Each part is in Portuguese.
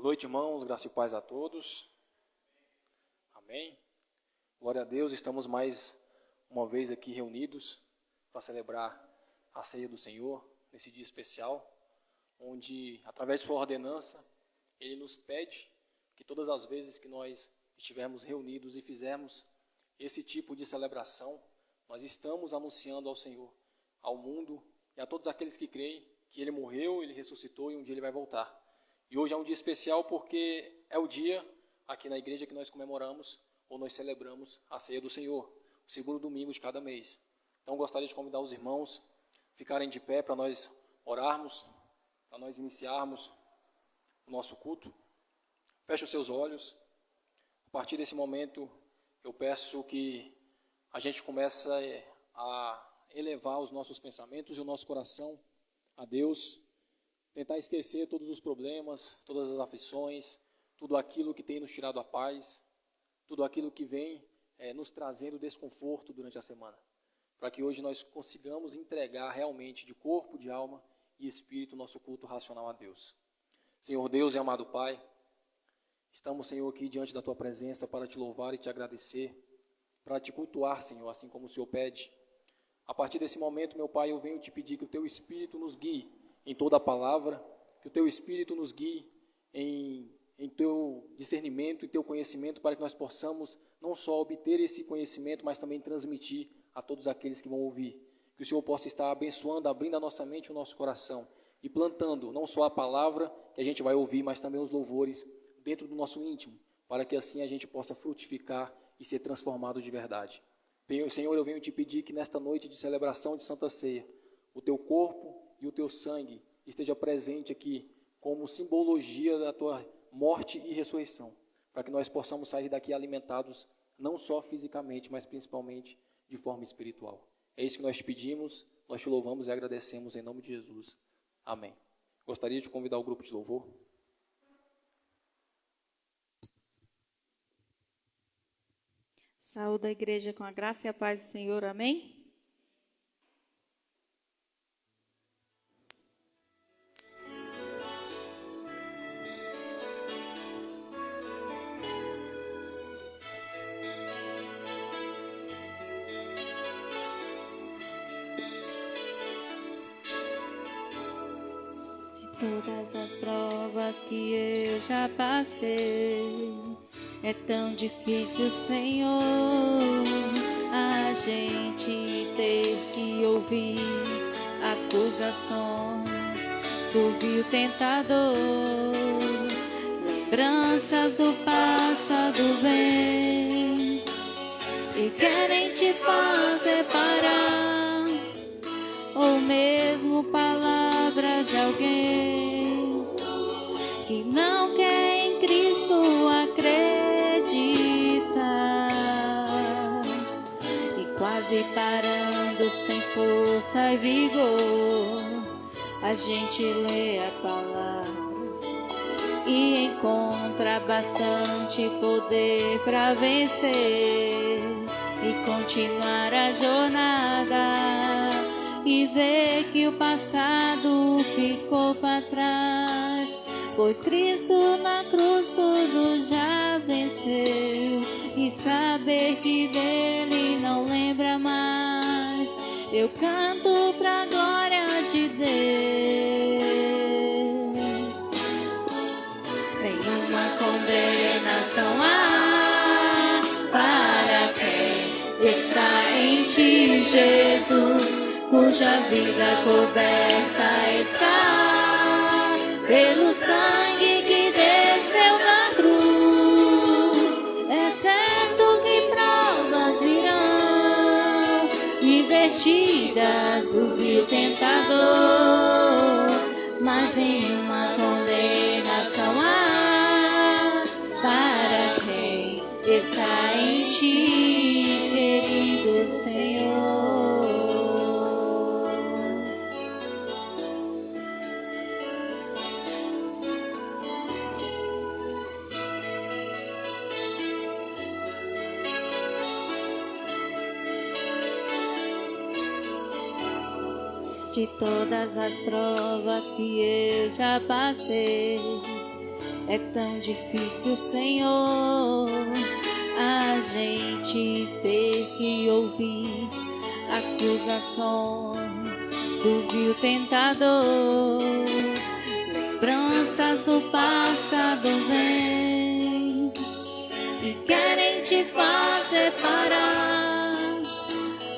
noite, irmãos, graça e paz a todos. Amém. Glória a Deus, estamos mais uma vez aqui reunidos para celebrar a ceia do Senhor, nesse dia especial, onde, através de sua ordenança, Ele nos pede que todas as vezes que nós estivermos reunidos e fizermos esse tipo de celebração, nós estamos anunciando ao Senhor, ao mundo e a todos aqueles que creem que Ele morreu, Ele ressuscitou e um dia Ele vai voltar. E hoje é um dia especial porque é o dia aqui na igreja que nós comemoramos ou nós celebramos a ceia do Senhor, o segundo domingo de cada mês. Então gostaria de convidar os irmãos a ficarem de pé para nós orarmos, para nós iniciarmos o nosso culto. Feche os seus olhos. A partir desse momento eu peço que a gente comece a elevar os nossos pensamentos e o nosso coração a Deus, tentar esquecer todos os problemas, todas as aflições, tudo aquilo que tem nos tirado a paz, tudo aquilo que vem nos trazendo desconforto durante a semana, para que hoje nós consigamos entregar realmente de corpo, de alma e espírito o nosso culto racional a Deus. Senhor Deus e amado Pai, estamos, Senhor, aqui diante da Tua presença para Te louvar e Te agradecer, para Te cultuar, Senhor, assim como o Senhor pede. A partir desse momento, meu Pai, eu venho Te pedir que o Teu Espírito nos guie em toda a palavra, que o Teu Espírito nos guie em Teu discernimento e Teu conhecimento, para que nós possamos não só obter esse conhecimento, mas também transmitir a todos aqueles que vão ouvir. Que o Senhor possa estar abençoando, abrindo a nossa mente e o nosso coração, e plantando não só a palavra que a gente vai ouvir, mas também os louvores dentro do nosso íntimo, para que assim a gente possa frutificar e ser transformado de verdade. Senhor, eu venho Te pedir que nesta noite de celebração de Santa Ceia, o Teu corpo e o Teu sangue esteja presente aqui como simbologia da Tua morte e ressurreição, para que nós possamos sair daqui alimentados não só fisicamente, mas principalmente de forma espiritual. É isso que nós Te pedimos, nós Te louvamos e agradecemos em nome de Jesus. Amém. Gostaria de convidar o grupo de louvor. Saúde a igreja com a graça e a paz do Senhor, amém? Todas as provas que eu já passei, é tão difícil, Senhor, a gente ter que ouvir acusações do vil tentador. Lembranças do passado vêm e querem te fazer parar, ou mesmo palavras de alguém que não quer em Cristo acreditar, e quase parando sem força e vigor, a gente lê a palavra e encontra bastante poder para vencer e continuar a jornada, e ver que o passado ficou para trás, pois Cristo na cruz tudo já venceu, e saber que dele não lembra mais, eu canto pra glória de Deus. Nenhuma condenação há para quem está em Ti, Jesus, cuja vida coberta está pelo sangue que desceu na cruz. É certo que provas virão, divertidas do vil tentador, mas nenhuma condenação há para quem está em Ti, querido Senhor. De todas as provas que eu já passei, É tão difícil, Senhor, a gente ter que ouvir acusações do vil tentador. Lembranças do passado vêm e querem te fazer parar,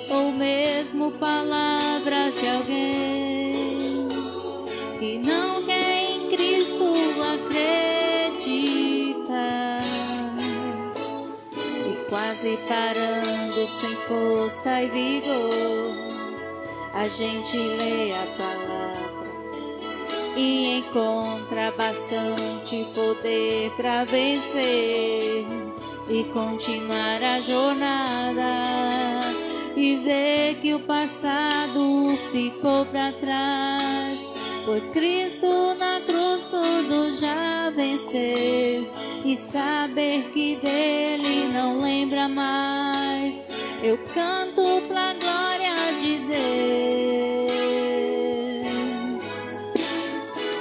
ou mesmo palavras de alguém que não quer em Cristo acreditar, e quase parando sem força e vigor, a gente lê a palavra e encontra bastante poder para vencer e continuar a jornada, e ver que o passado ficou para trás, pois Cristo na cruz tudo já venceu, e saber que dele não lembra mais, eu canto pra glória de Deus.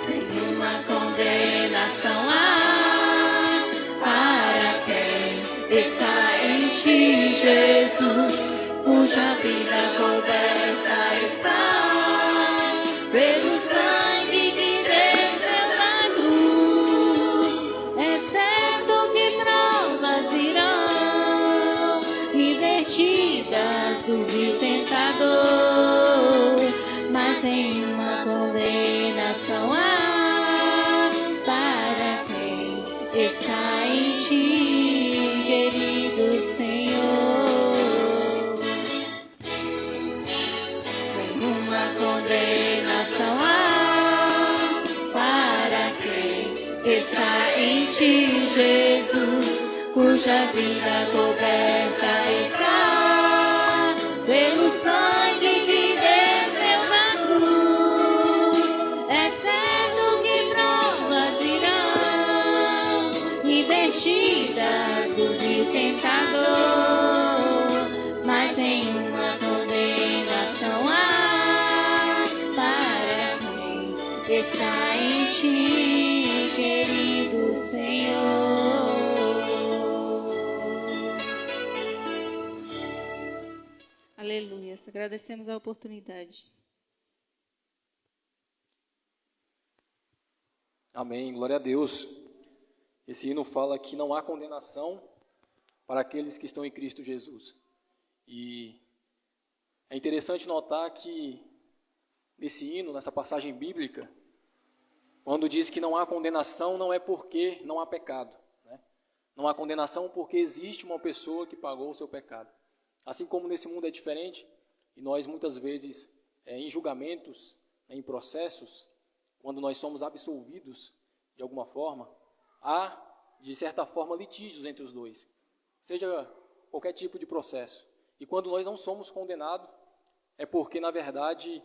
Nenhuma condenação há para quem está em ti, Jesus, cuja vida coberta está pelo sangue que desceu na cruz. É certo que provas irão divertidas do vil tentador, mas nenhuma condenação há para quem está em ti, querido Senhor. Condenação há para quem está em ti, Jesus, cuja vida coberta está pelo sangue que desceu na cruz. É certo que provas irão investidas do vil tentador, mas nenhuma condenação há está em ti, querido Senhor. Aleluia. Agradecemos a oportunidade. Amém. Glória a Deus. Esse hino fala que não há condenação para aqueles que estão em Cristo Jesus. E é interessante notar que nesse hino, nessa passagem bíblica, quando diz que não há condenação, não é porque não há pecado, né? Não há condenação porque existe uma pessoa que pagou o seu pecado. Assim como nesse mundo é diferente, e nós muitas vezes, em julgamentos, em processos, quando nós somos absolvidos de alguma forma, há, de certa forma, litígios entre os dois, seja qualquer tipo de processo. E quando nós não somos condenados, é porque, na verdade,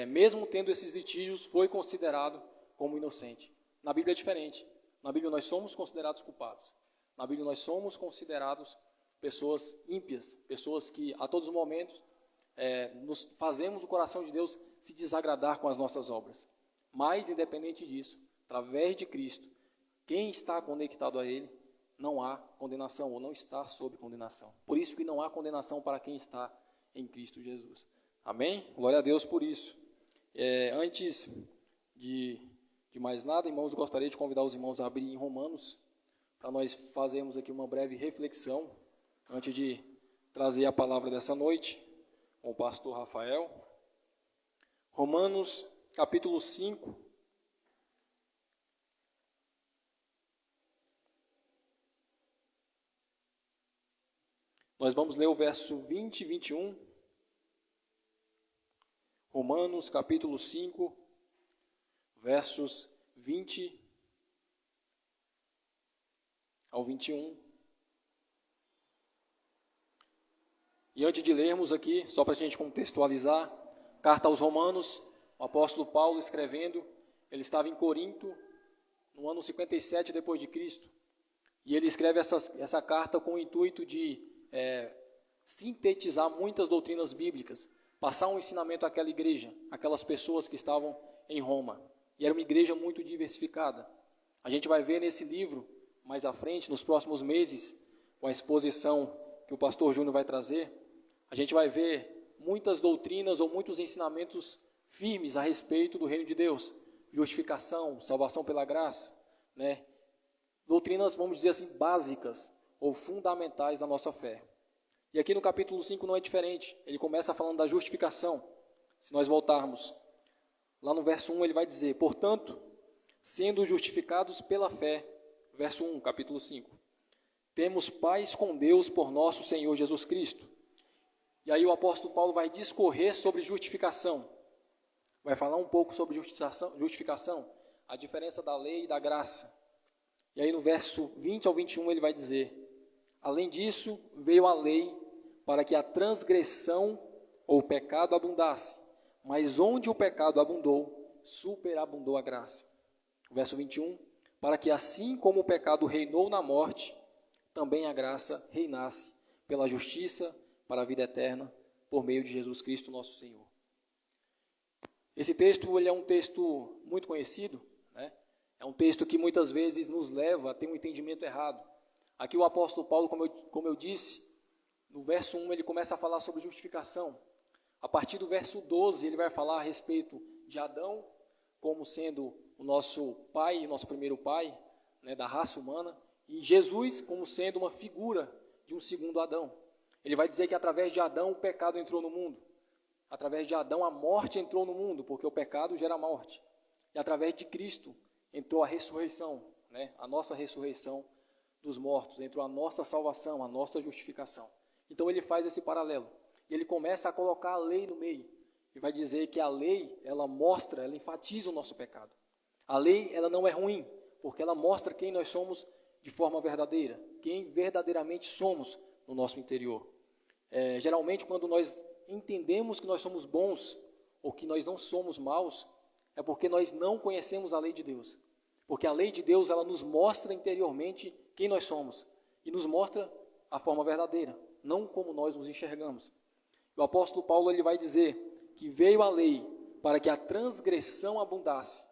mesmo tendo esses litígios, foi considerado como inocente. Na Bíblia é diferente. Na Bíblia nós somos considerados culpados. Na Bíblia nós somos considerados pessoas ímpias, pessoas que a todos os momentos nos fazemos o coração de Deus se desagradar com as nossas obras. Mas, independente disso, através de Cristo, quem está conectado a Ele, não há condenação, ou não está sob condenação. Por isso que não há condenação para quem está em Cristo Jesus. Amém? Glória a Deus por isso. Antes de mais nada, irmãos, eu gostaria de convidar os irmãos a abrir em Romanos, para nós fazermos aqui uma breve reflexão, antes de trazer a palavra dessa noite, com o pastor Rafael. Romanos, capítulo 5. Nós vamos ler o verso 20 e 21. Romanos, capítulo 5, versos 20 ao 21. E antes de lermos aqui, só para a gente contextualizar, carta aos Romanos, o apóstolo Paulo escrevendo, ele estava em Corinto, no ano 57 depois de Cristo, e ele escreve essa carta com o intuito de sintetizar muitas doutrinas bíblicas, passar um ensinamento àquela igreja, aquelas pessoas que estavam em Roma. E era uma igreja muito diversificada. A gente vai ver nesse livro, mais à frente, nos próximos meses, com a exposição que o pastor Júnior vai trazer, a gente vai ver muitas doutrinas ou muitos ensinamentos firmes a respeito do reino de Deus, justificação, salvação pela graça, né? Doutrinas, vamos dizer assim, básicas ou fundamentais da nossa fé. E aqui no capítulo 5 não é diferente, ele começa falando da justificação. Se nós voltarmos lá no verso 1, ele vai dizer: portanto, sendo justificados pela fé, verso 1, capítulo 5, temos paz com Deus por nosso Senhor Jesus Cristo. E aí o apóstolo Paulo vai discorrer sobre justificação, vai falar um pouco sobre justificação, a diferença da lei e da graça. E aí no verso 20 ao 21 ele vai dizer: além disso, veio a lei para que a transgressão ou o pecado abundasse, mas onde o pecado abundou, superabundou a graça. O verso 21, para que assim como o pecado reinou na morte, também a graça reinasse pela justiça para a vida eterna, por meio de Jesus Cristo nosso Senhor. Esse texto ele é um texto muito conhecido, né? É um texto que muitas vezes nos leva a ter um entendimento errado. Aqui o apóstolo Paulo, como eu disse, no verso 1 ele começa a falar sobre justificação. A partir do verso 12 ele vai falar a respeito de Adão, como sendo o nosso pai, nosso primeiro pai, né, da raça humana, e Jesus como sendo uma figura de um segundo Adão. Ele vai dizer que através de Adão o pecado entrou no mundo. Através de Adão a morte entrou no mundo, porque o pecado gera morte. E através de Cristo entrou a ressurreição, né, a nossa ressurreição dos mortos, entrou a nossa salvação, a nossa justificação. Então ele faz esse paralelo. E ele começa a colocar a lei no meio. E vai dizer que a lei, ela mostra, ela enfatiza o nosso pecado. A lei, ela não é ruim, porque ela mostra quem nós somos de forma verdadeira, quem verdadeiramente somos no nosso interior. Geralmente, quando nós entendemos que nós somos bons ou que nós não somos maus, é porque nós não conhecemos a lei de Deus. Porque a lei de Deus, ela nos mostra interiormente quem nós somos e nos mostra a forma verdadeira, não como nós nos enxergamos. O apóstolo Paulo ele vai dizer que veio a lei para que a transgressão abundasse.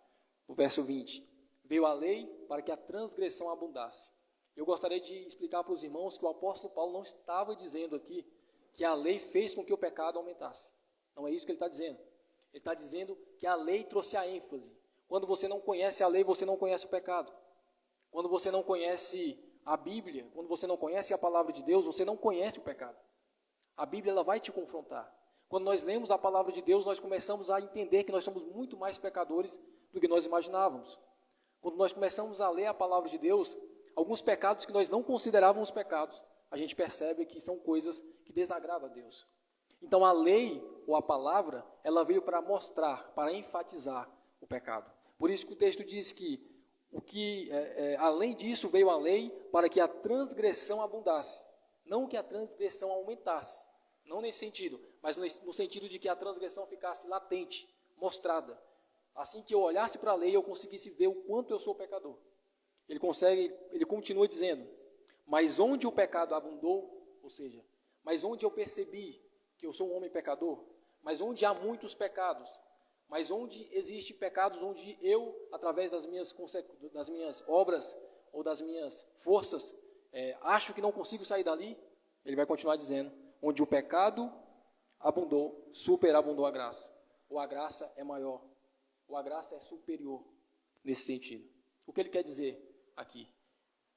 No verso 20, veio a lei para que a transgressão abundasse. Eu gostaria de explicar para os irmãos que o apóstolo Paulo não estava dizendo aqui que a lei fez com que o pecado aumentasse. Não é isso que ele está dizendo. Ele está dizendo que a lei trouxe a ênfase. Quando você não conhece a lei, você não conhece o pecado. Quando você não conhece a Bíblia, quando você não conhece a palavra de Deus, você não conhece o pecado. A Bíblia ela vai te confrontar. Quando nós lemos a palavra de Deus, nós começamos a entender que nós somos muito mais pecadores do que nós imaginávamos. Quando nós começamos a ler a palavra de Deus, alguns pecados que nós não considerávamos pecados, a gente percebe que são coisas que desagradam a Deus. Então a lei, ou a palavra, ela veio para mostrar, para enfatizar o pecado. Por isso que o texto diz que, além disso veio a lei para que a transgressão abundasse. Não que a transgressão aumentasse, não nesse sentido, mas no sentido de que a transgressão ficasse latente, mostrada. Assim que eu olhasse para a lei, eu conseguisse ver o quanto eu sou pecador. Ele continua dizendo, mas onde o pecado abundou, ou seja, mas onde eu percebi que eu sou um homem pecador, mas onde há muitos pecados, mas onde existem pecados, onde eu, através das minhas obras ou das minhas forças, acho que não consigo sair dali, ele vai continuar dizendo, onde o pecado abundou, superabundou a graça, ou a graça é maior, ou a graça é superior nesse sentido. O que ele quer dizer aqui?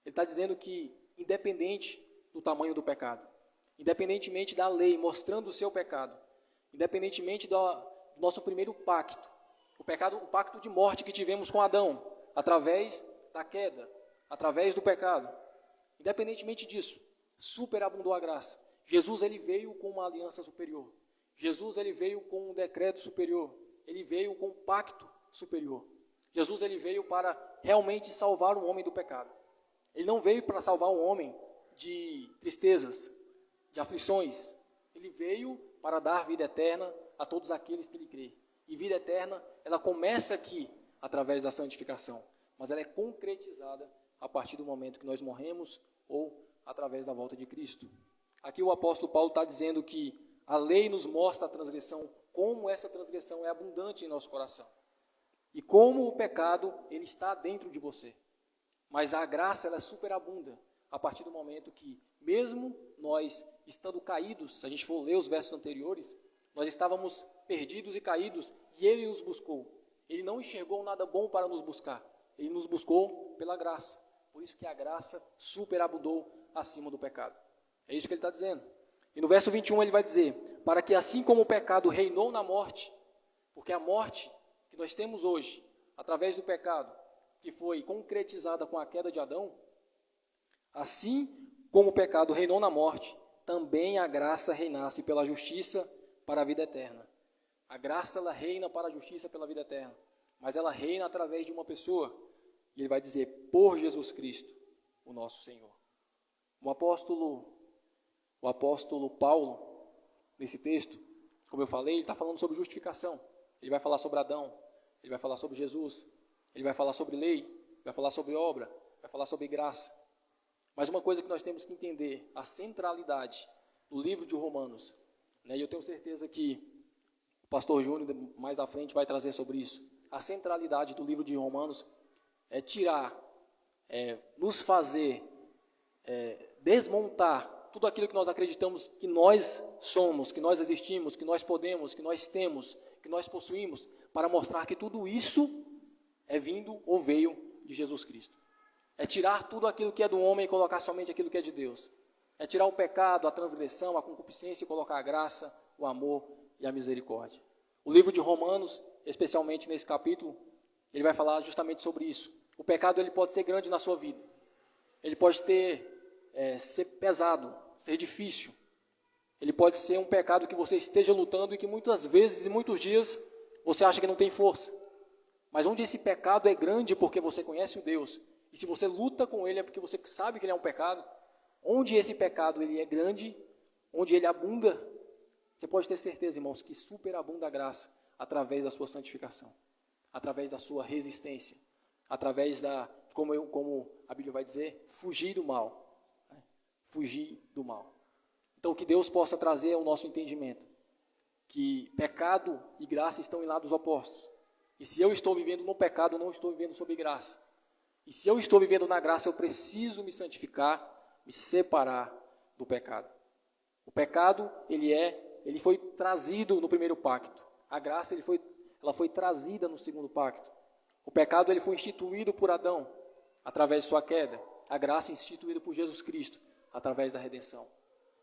Ele está dizendo que, independente do tamanho do pecado, independentemente da lei mostrando o seu pecado, independentemente do nosso primeiro pacto, o pacto de morte que tivemos com Adão, através da queda, através do pecado, independentemente disso, superabundou a graça. Jesus ele veio com uma aliança superior. Jesus ele veio com um decreto superior. Ele veio com um pacto superior. Jesus ele veio para realmente salvar o homem do pecado. Ele não veio para salvar o homem de tristezas, de aflições. Ele veio para dar vida eterna a todos aqueles que ele crê. E vida eterna, ela começa aqui através da santificação, mas ela é concretizada a partir do momento que nós morremos ou através da volta de Cristo. Aqui o apóstolo Paulo está dizendo que a lei nos mostra a transgressão, como essa transgressão é abundante em nosso coração. E como o pecado, ele está dentro de você. Mas a graça, ela superabunda a partir do momento que, mesmo nós estando caídos, se a gente for ler os versos anteriores, nós estávamos perdidos e caídos, e Ele nos buscou. Ele não enxergou nada bom para nos buscar. Ele nos buscou pela graça. Por isso que a graça superabundou acima do pecado. É isso que ele está dizendo. E no verso 21 ele vai dizer, para que assim como o pecado reinou na morte, porque a morte que nós temos hoje, através do pecado, que foi concretizada com a queda de Adão, assim como o pecado reinou na morte, também a graça reinasse pela justiça para a vida eterna. A graça, ela reina para a justiça pela vida eterna, mas ela reina através de uma pessoa, e ele vai dizer, por Jesus Cristo, o nosso Senhor. O apóstolo Paulo, nesse texto, como eu falei, ele está falando sobre justificação. Ele vai falar sobre Adão, ele vai falar sobre Jesus, ele vai falar sobre lei, vai falar sobre obra, vai falar sobre graça. Mas uma coisa que nós temos que entender, a centralidade do livro de Romanos, né, e eu tenho certeza que o pastor Júnior mais à frente vai trazer sobre isso. A centralidade do livro de Romanos é tirar, nos fazer desmontar tudo aquilo que nós acreditamos que nós somos, que nós existimos, que nós podemos, que nós temos, que nós possuímos, para mostrar que tudo isso é vindo ou veio de Jesus Cristo. É tirar tudo aquilo que é do homem e colocar somente aquilo que é de Deus. É tirar o pecado, a transgressão, a concupiscência e colocar a graça, o amor e a misericórdia. O livro de Romanos, especialmente nesse capítulo, ele vai falar justamente sobre isso. O pecado, ele pode ser grande na sua vida. Ele pode ser pesado, ser difícil. Ele pode ser um pecado que você esteja lutando e que muitas vezes e muitos dias você acha que não tem força. Mas onde esse pecado é grande porque você conhece o Deus, e se você luta com ele é porque você sabe que ele é um pecado, onde esse pecado ele é grande, onde ele abunda, você pode ter certeza, irmãos, que superabunda a graça através da sua santificação, através da sua resistência, através da, como a Bíblia vai dizer, fugir do mal. Né? Fugir do mal. Então, que Deus possa trazer ao nosso entendimento que pecado e graça estão em lados opostos. E se eu estou vivendo no pecado, eu não estou vivendo sob graça. E se eu estou vivendo na graça, eu preciso me santificar, me separar do pecado. O pecado, ele foi trazido no primeiro pacto. A graça, ela foi trazida no segundo pacto. O pecado, ele foi instituído por Adão, através de sua queda. A graça instituída por Jesus Cristo, através da redenção.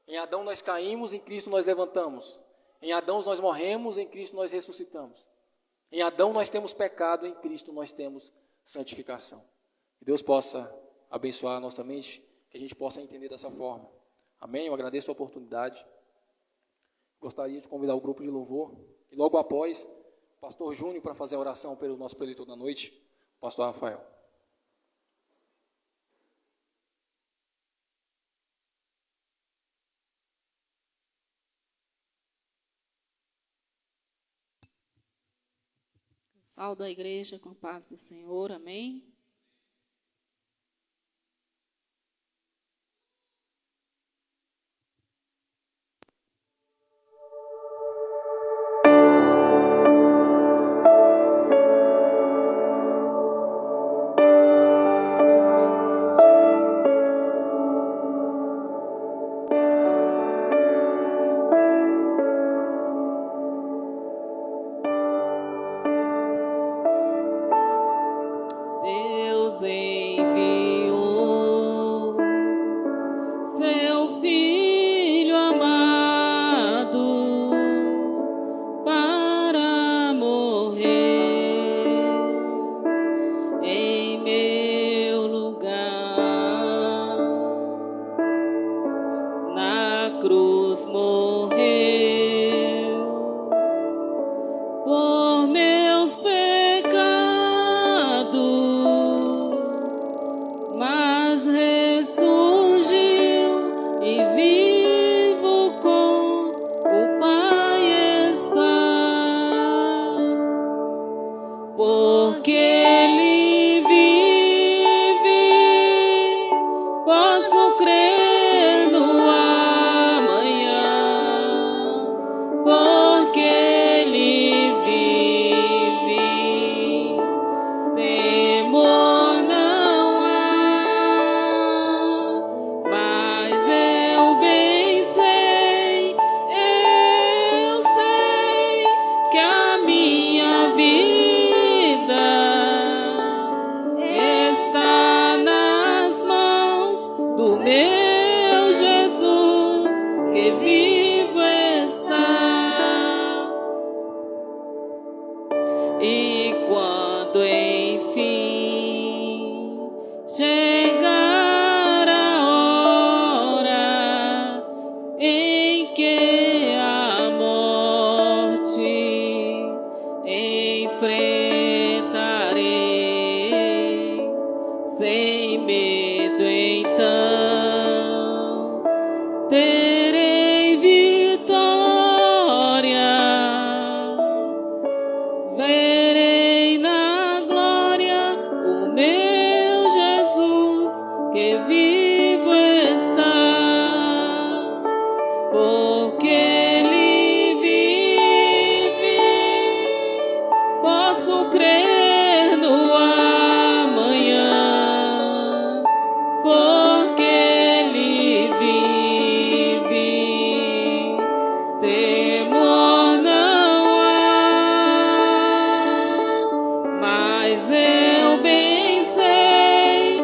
Em Adão nós caímos, em Cristo nós levantamos. Em Adão nós morremos, em Cristo nós ressuscitamos. Em Adão nós temos pecado, em Cristo nós temos santificação. Que Deus possa abençoar a nossa mente, que a gente possa entender dessa forma. Amém? Eu agradeço a oportunidade. Gostaria de convidar o grupo de louvor. E logo após, o pastor Júnior para fazer a oração pelo nosso preletor da noite, o pastor Rafael. Saúdo a igreja com a paz do Senhor, amém? porque Ele vive, posso crer no amanhã, porque Ele vive, temor não há, mas eu bem sei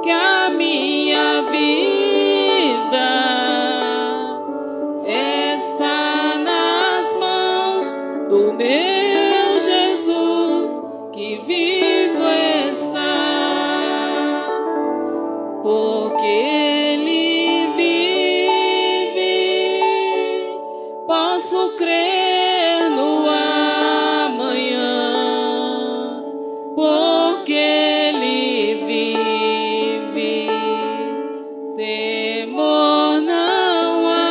que a minha vida está nas mãos do meu Jesus, que vivo está, porque Ele vive, posso crer no amanhã, porque Ele vive, temor não há,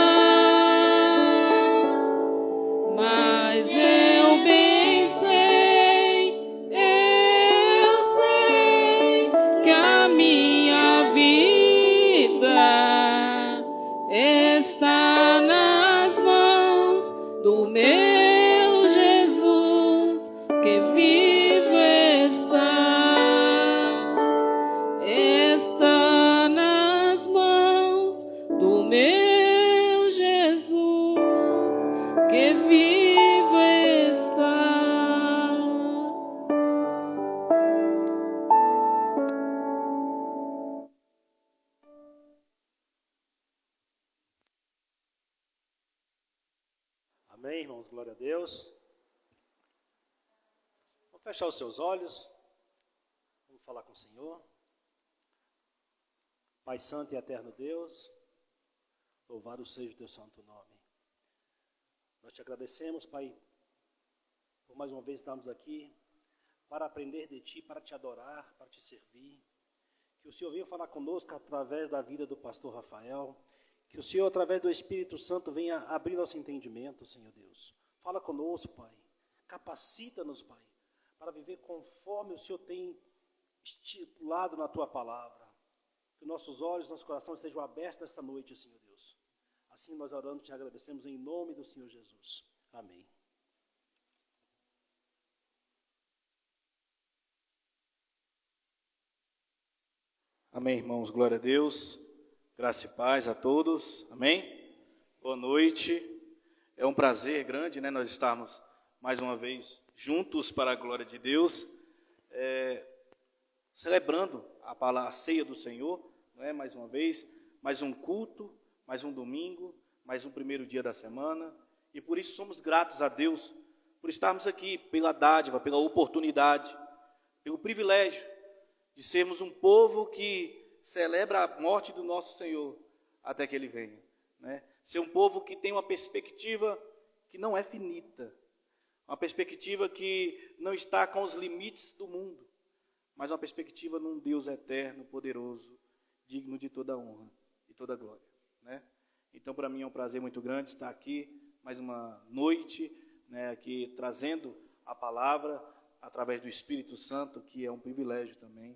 mas eu bem sei que a minha vida está nas mãos do meu Jesus, que vivo está nas mãos do meu Jesus, que vivo está. Amém, irmãos? Glória a Deus. Vamos fechar os seus olhos. Vamos falar com o Senhor. Pai Santo e Eterno Deus, louvado seja o teu santo nome. Nós te agradecemos, Pai, por mais uma vez estarmos aqui para aprender de Ti, para Te adorar, para Te servir. Que o Senhor venha falar conosco através da vida do pastor Rafael. Que o Senhor, através do Espírito Santo, venha abrir nosso entendimento, Senhor Deus. Fala conosco, Pai. Capacita-nos, Pai, para viver conforme o Senhor tem estipulado na Tua palavra. Que nossos olhos, nosso coração estejam abertos nesta noite, Senhor Deus. Assim nós oramos e te agradecemos em nome do Senhor Jesus. Amém. Amém, irmãos. Glória a Deus. Graça e paz a todos. Amém? Boa noite. É um prazer grande, nós estarmos mais uma vez juntos para a glória de Deus, celebrando a ceia do Senhor, mais uma vez, mais um culto, mais um domingo, mais um primeiro dia da semana, e por isso somos gratos a Deus, por estarmos aqui, pela dádiva, pela oportunidade, pelo privilégio de sermos um povo que celebra a morte do nosso Senhor até que Ele venha. Ser um povo que tem uma perspectiva que não é finita, uma perspectiva que não está com os limites do mundo, mas uma perspectiva num Deus eterno, poderoso, digno de toda honra e toda glória. Então, para mim é um prazer muito grande estar aqui, mais uma noite, aqui trazendo a palavra através do Espírito Santo, que é um privilégio também,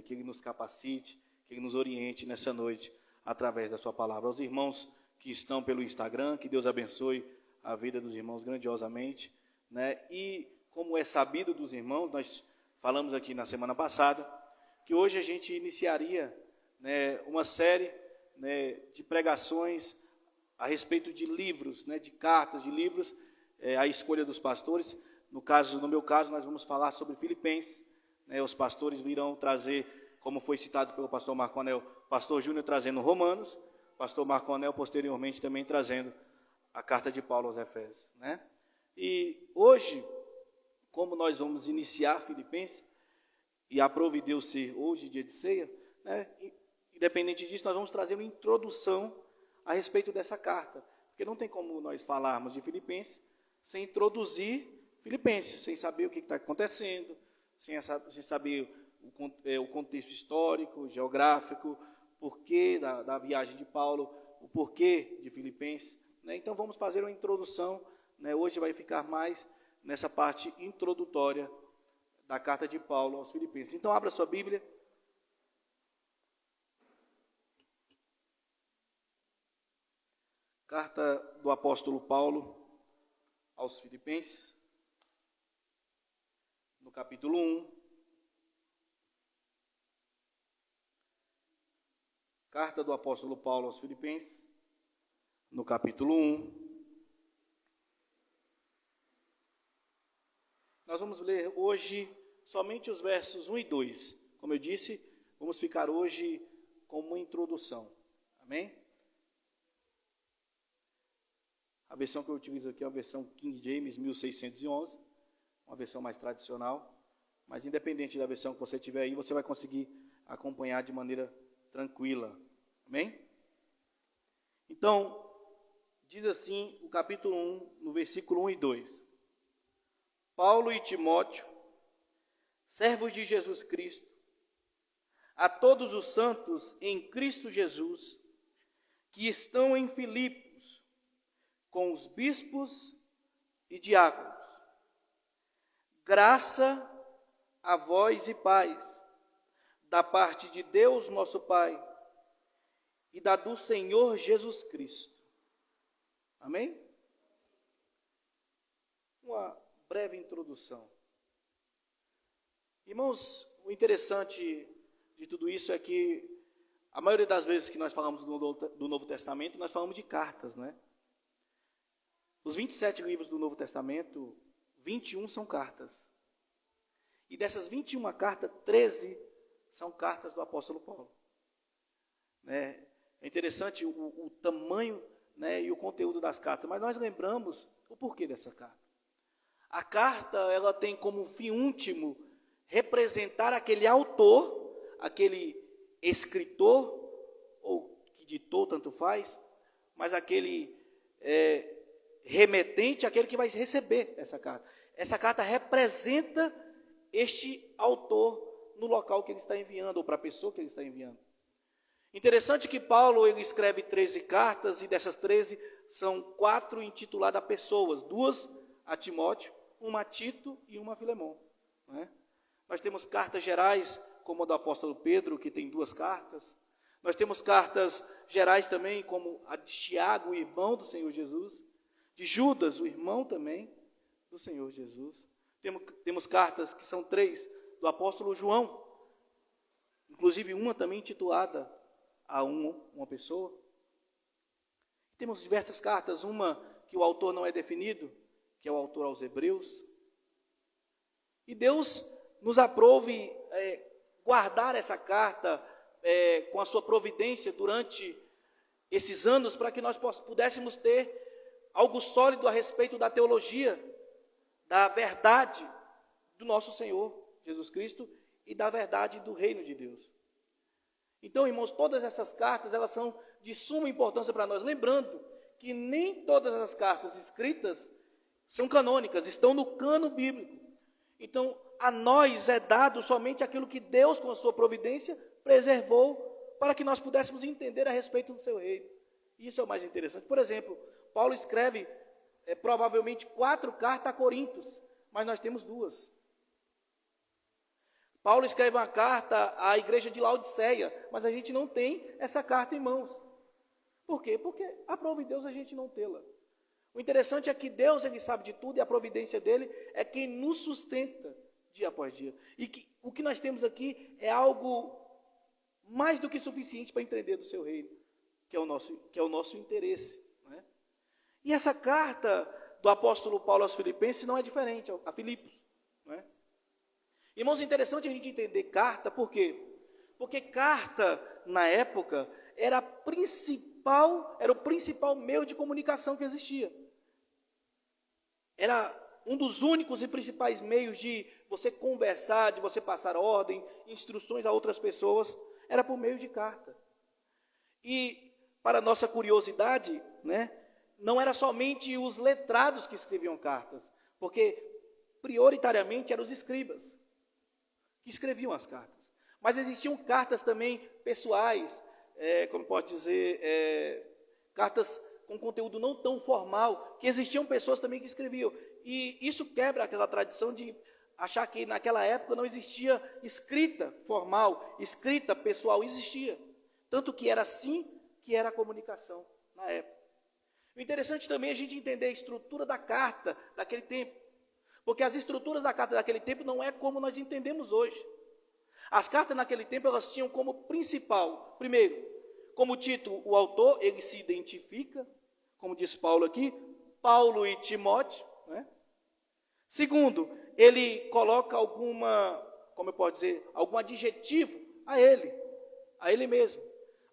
que Ele nos capacite, que Ele nos oriente nessa noite, através da sua palavra. Aos irmãos que estão pelo Instagram, que Deus abençoe a vida dos irmãos grandiosamente, e como é sabido dos irmãos, nós falamos aqui na semana passada, que hoje a gente iniciaria uma série de pregações a respeito de livros, de cartas, de livros, a escolha dos pastores. No meu caso, nós vamos falar sobre Filipenses. Os pastores virão trazer, como foi citado pelo pastor Marco Anel, pastor Júnior trazendo Romanos, pastor Marco Anel posteriormente também trazendo a carta de Paulo aos Efésios. E hoje, como nós vamos iniciar Filipenses, e aprove Deus ser hoje dia de ceia, independente disso, nós vamos trazer uma introdução a respeito dessa carta, porque não tem como nós falarmos de Filipenses sem introduzir Filipenses, sem saber o que está acontecendo, sem saber o contexto histórico, geográfico, porquê da viagem de Paulo, o porquê de Filipenses. Então vamos fazer uma introdução, hoje vai ficar mais nessa parte introdutória da carta de Paulo aos Filipenses. Então, abra sua Bíblia. Carta do apóstolo Paulo aos Filipenses, no capítulo 1. Carta do apóstolo Paulo aos Filipenses, no capítulo 1. Nós vamos ler hoje somente os versos 1 e 2. Como eu disse, vamos ficar hoje com uma introdução. Amém? A versão que eu utilizo aqui é a versão King James 1611, uma versão mais tradicional, mas independente da versão que você tiver aí, você vai conseguir acompanhar de maneira tranquila. Amém? Então, diz assim o capítulo 1, no versículo 1 e 2. Paulo e Timóteo, servos de Jesus Cristo, a todos os santos em Cristo Jesus, que estão em Filipos, com os bispos e diáconos. Graça a vós e paz, da parte de Deus nosso Pai, e da do Senhor Jesus Cristo. Amém? Uma breve introdução. Irmãos, o interessante de tudo isso é que a maioria das vezes que nós falamos do Novo Testamento, nós falamos de cartas, né? Os 27 livros do Novo Testamento, 21 são cartas. E dessas 21 cartas, 13 são cartas do apóstolo Paulo. É interessante o tamanho, né, e o conteúdo das cartas, mas nós lembramos o porquê dessa carta. A carta, ela tem como fim último representar aquele autor, aquele escritor, ou que ditou, tanto faz, mas aquele remetente, aquele que vai receber essa carta. Essa carta representa este autor no local que ele está enviando, ou para a pessoa que ele está enviando. Interessante que Paulo ele escreve 13 cartas, e dessas 13 são 4 intituladas a pessoas, 2 a Timóteo, uma a Tito e uma a Filemon. Né? Nós temos cartas gerais, como a do apóstolo Pedro, que tem 2 cartas. Nós temos cartas gerais também, como a de Tiago, o irmão do Senhor Jesus, de Judas, o irmão também do Senhor Jesus. Temos cartas que são 3 do apóstolo João, inclusive uma também intitulada a uma pessoa. Temos diversas cartas, uma que o autor não é definido, que é o autor aos Hebreus. E Deus nos aprove guardar essa carta com a sua providência durante esses anos, para que nós pudéssemos ter algo sólido a respeito da teologia, da verdade do nosso Senhor Jesus Cristo e da verdade do reino de Deus. Então, irmãos, todas essas cartas, elas são de suma importância para nós. Lembrando que nem todas as cartas escritas são canônicas, estão no cano bíblico. Então, a nós é dado somente aquilo que Deus, com a sua providência, preservou para que nós pudéssemos entender a respeito do seu reino. Isso é o mais interessante. Por exemplo, Paulo escreve provavelmente 4 cartas a Coríntios, mas nós temos 2. Paulo escreve uma carta à igreja de Laodiceia, mas a gente não tem essa carta em mãos. Por quê? Porque aprove Deus a gente não tê-la. O interessante é que Deus, ele sabe de tudo, e a providência dele é quem nos sustenta dia após dia. E o que nós temos aqui é algo mais do que suficiente para entender do seu reino, que é o nosso interesse. Né? E essa carta do apóstolo Paulo aos Filipenses não é diferente, a Filipos. Né? Irmãos, é interessante a gente entender carta, por quê? Porque carta, na época, era o principal meio de comunicação que existia. Era um dos únicos e principais meios de você conversar, de você passar ordem, instruções a outras pessoas, era por meio de carta. E, para nossa curiosidade, né, não era somente os letrados que escreviam cartas, porque, prioritariamente, eram os escribas que escreviam as cartas. Mas existiam cartas também pessoais, como pode dizer, cartas com conteúdo não tão formal, que existiam pessoas também que escreviam. E isso quebra aquela tradição de achar que naquela época não existia escrita formal, escrita pessoal, existia. Tanto que era assim que era a comunicação na época. O interessante também é a gente entender a estrutura da carta daquele tempo. Porque as estruturas da carta daquele tempo não é como nós entendemos hoje. As cartas naquele tempo, elas tinham como principal, primeiro, como título, o autor, ele se identifica, como diz Paulo aqui, Paulo e Timóteo, né? Segundo, ele coloca como eu posso dizer, algum adjetivo a ele mesmo.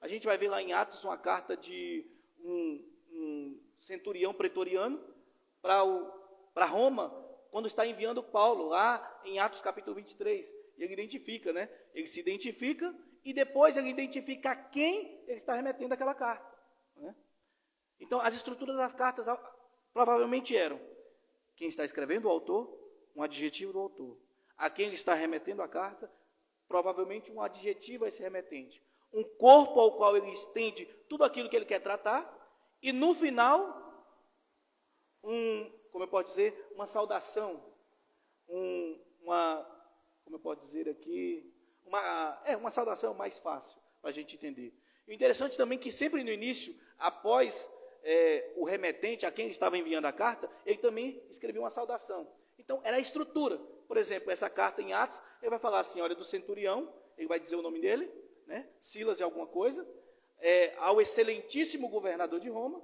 A gente vai ver lá em Atos uma carta de um centurião pretoriano para Roma, quando está enviando Paulo, lá em Atos capítulo 23. Ele identifica, né? Ele se identifica e depois ele identifica a quem ele está remetendo aquela carta, né? Então, as estruturas das cartas provavelmente eram quem está escrevendo, o autor, um adjetivo do autor. A quem ele está remetendo a carta, provavelmente um adjetivo a esse remetente. Um corpo ao qual ele estende tudo aquilo que ele quer tratar. E no final, como eu posso dizer, uma saudação. Como eu posso dizer aqui, uma saudação mais fácil para a gente entender. O interessante também é que sempre no início, após o remetente, a quem estava enviando a carta, ele também escreveu uma saudação. Então, era a estrutura. Por exemplo, essa carta em Atos, ele vai falar assim, olha, do centurião, ele vai dizer o nome dele, né? Silas de alguma coisa, ao excelentíssimo governador de Roma,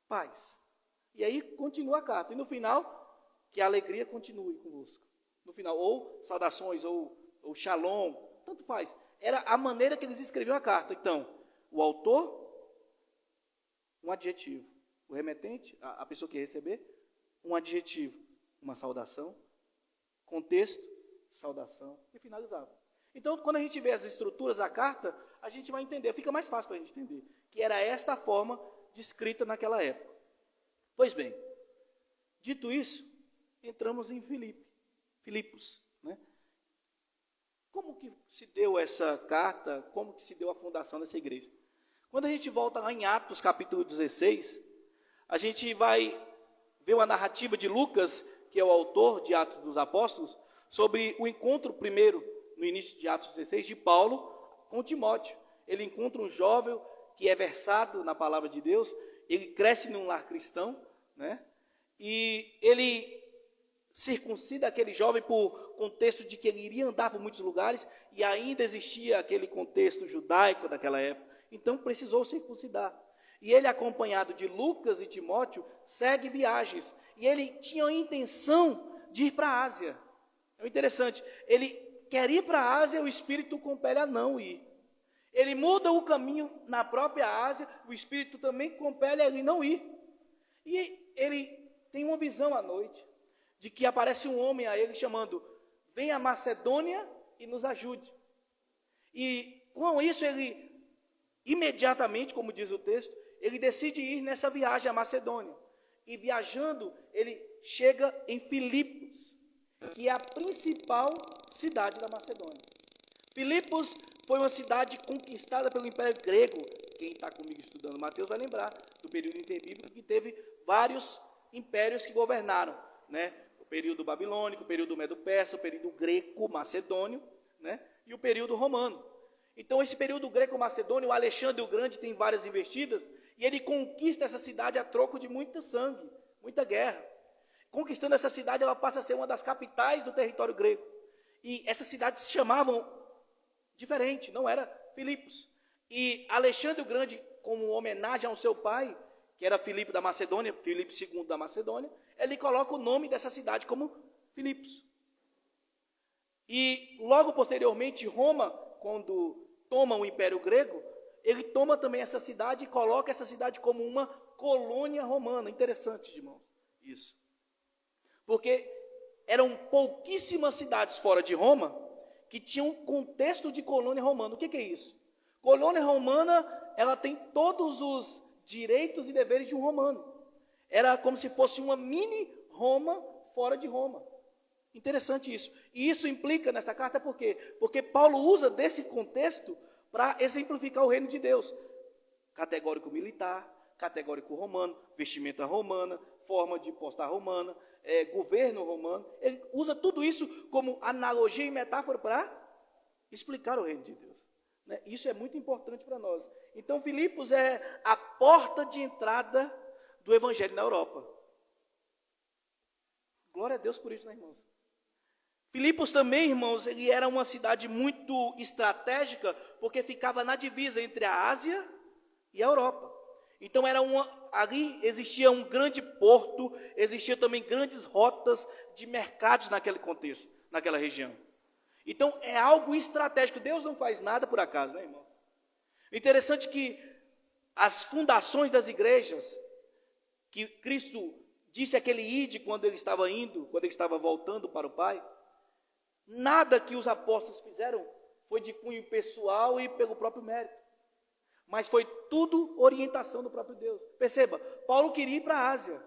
paz. E aí continua a carta. E no final, que a alegria continue convosco. No final, ou saudações, ou shalom, tanto faz. Era a maneira que eles escreviam a carta. Então, o autor, um adjetivo. O remetente, a pessoa que ia receber, um adjetivo, uma saudação. Contexto, saudação e finalizava. Então, quando a gente vê as estruturas da carta, a gente vai entender, fica mais fácil para a gente entender, que era esta a forma de escrita naquela época. Pois bem, dito isso, entramos em Filipos, né? Como que se deu essa carta, como que se deu a fundação dessa igreja? Quando a gente volta lá em Atos capítulo 16, a gente vai ver uma narrativa de Lucas, que é o autor de Atos dos Apóstolos, sobre o encontro primeiro, no início de Atos 16, de Paulo com Timóteo. Ele encontra um jovem que é versado na palavra de Deus, ele cresce num lar cristão, né? E ele circuncida aquele jovem por contexto de que ele iria andar por muitos lugares, e ainda existia aquele contexto judaico daquela época, então precisou circuncidar. E ele, acompanhado de Lucas e Timóteo, segue viagens. E ele tinha a intenção de ir para a Ásia. É interessante, ele quer ir para a Ásia, o Espírito o compele a não ir. Ele muda o caminho na própria Ásia, o Espírito também compele a ele não ir. E ele tem uma visão à noite, de que aparece um homem a ele chamando, venha a Macedônia e nos ajude. E com isso ele, imediatamente, como diz o texto, ele decide ir nessa viagem à Macedônia. E viajando, ele chega em Filipos, que é a principal cidade da Macedônia. Filipos foi uma cidade conquistada pelo Império Grego. Quem está comigo estudando Mateus vai lembrar do período interbíblico, que teve vários impérios que governaram, né? O período babilônico, o período medo-persa, o período greco-macedônio, né? E o período romano. Então, esse período greco-macedônio, o Alexandre o Grande tem várias investidas, e ele conquista essa cidade a troco de muito sangue, muita guerra. Conquistando essa cidade, ela passa a ser uma das capitais do território grego. E essas cidades se chamavam diferente, não era Filipos. E Alexandre o Grande, como homenagem ao seu pai, que era Filipe da Macedônia, Filipe II da Macedônia, ele coloca o nome dessa cidade como Filipos. E logo posteriormente, Roma, quando toma o Império Grego, ele toma também essa cidade e coloca essa cidade como uma colônia romana. Interessante, irmãos, isso. Porque eram pouquíssimas cidades fora de Roma que tinham contexto de colônia romana. O que é isso? Colônia romana, ela tem todos os direitos e deveres de um romano. Era como se fosse uma mini Roma fora de Roma. Interessante isso. E isso implica nessa carta por quê? Porque Paulo usa desse contexto para exemplificar o reino de Deus. Categórico militar, categórico romano, vestimenta romana, forma de postar romana, governo romano. Ele usa tudo isso como analogia e metáfora para explicar o reino de Deus, né? Isso é muito importante para nós. Então, Filipos é a porta de entrada do evangelho na Europa. Glória a Deus por isso, né, irmãos? Filipos também, irmãos, ele era uma cidade muito estratégica, porque ficava na divisa entre a Ásia e a Europa. Então ali existia um grande porto, existia também grandes rotas de mercados naquele contexto, naquela região. Então é algo estratégico. Deus não faz nada por acaso, né, irmãos? Interessante que as fundações das igrejas, que Cristo disse aquele ide quando ele estava indo, quando ele estava voltando para o Pai, nada que os apóstolos fizeram foi de cunho pessoal e pelo próprio mérito, mas foi tudo orientação do próprio Deus. Perceba, Paulo queria ir para a Ásia,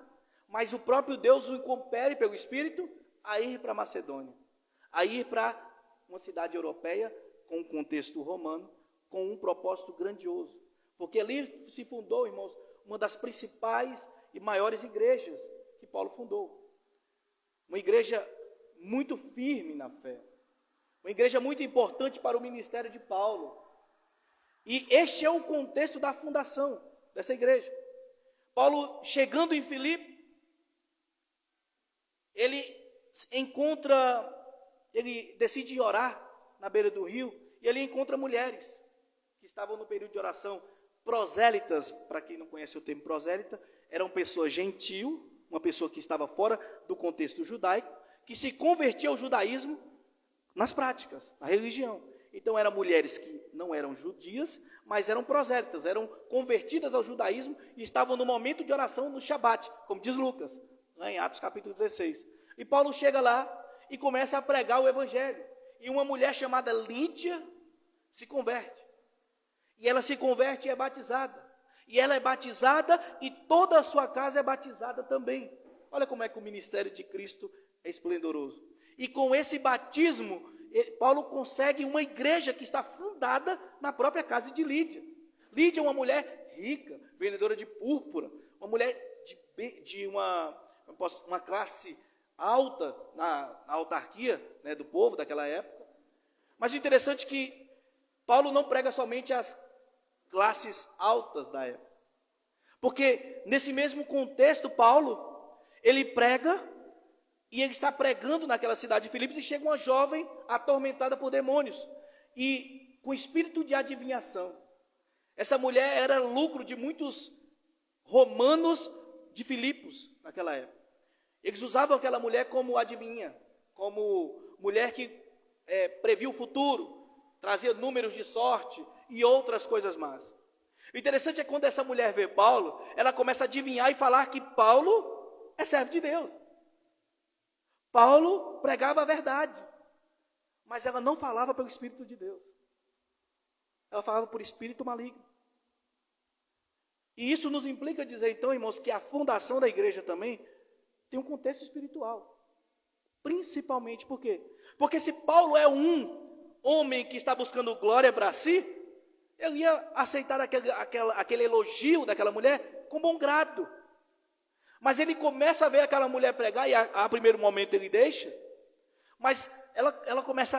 mas o próprio Deus o compele pelo Espírito a ir para a Macedônia, a ir para uma cidade europeia com um contexto romano, com um propósito grandioso, porque ali se fundou, irmãos, uma das principais e maiores igrejas que Paulo fundou, uma igreja muito firme na fé, uma igreja muito importante para o ministério de Paulo. E este é o contexto da fundação dessa igreja. Paulo, chegando em Filipe, ele decide orar na beira do rio, e ele encontra mulheres que estavam no período de oração. Prosélitas, para quem não conhece o termo prosélita, eram pessoas gentil, uma pessoa que estava fora do contexto judaico, que se convertia ao judaísmo nas práticas, na religião. Então eram mulheres que não eram judias, mas eram prosélitas, eram convertidas ao judaísmo e estavam no momento de oração no Shabat, como diz Lucas, lá em Atos capítulo 16. E Paulo chega lá e começa a pregar o evangelho. E uma mulher chamada Lídia se converte. E ela se converte e é batizada. E ela é batizada e toda a sua casa é batizada também. Olha como é que o ministério de Cristo é esplendoroso. E com esse batismo, Paulo consegue uma igreja que está fundada na própria casa de Lídia. Lídia é uma mulher rica, vendedora de púrpura, uma mulher de uma classe alta na autarquia, né, do povo daquela época. Mas o interessante é que Paulo não prega somente as classes altas da época. Porque nesse mesmo contexto, Paulo, ele prega, e ele está pregando naquela cidade de Filipos, e chega uma jovem atormentada por demônios, e com espírito de adivinhação. Essa mulher era lucro de muitos romanos de Filipos, naquela época. Eles usavam aquela mulher como adivinha, como mulher que previa o futuro, trazia números de sorte e outras coisas mais. O interessante é quando essa mulher vê Paulo, ela começa a adivinhar e falar que Paulo é servo de Deus. Paulo pregava a verdade, mas ela não falava pelo Espírito de Deus. Ela falava por espírito maligno. E isso nos implica dizer, então, irmãos, que a fundação da igreja também tem um contexto espiritual. Principalmente por quê? Porque se Paulo é um homem que está buscando glória para si, ele ia aceitar aquele elogio daquela mulher com bom grado. Mas ele começa a ver aquela mulher pregar, e a primeiro momento ele deixa, mas ela começa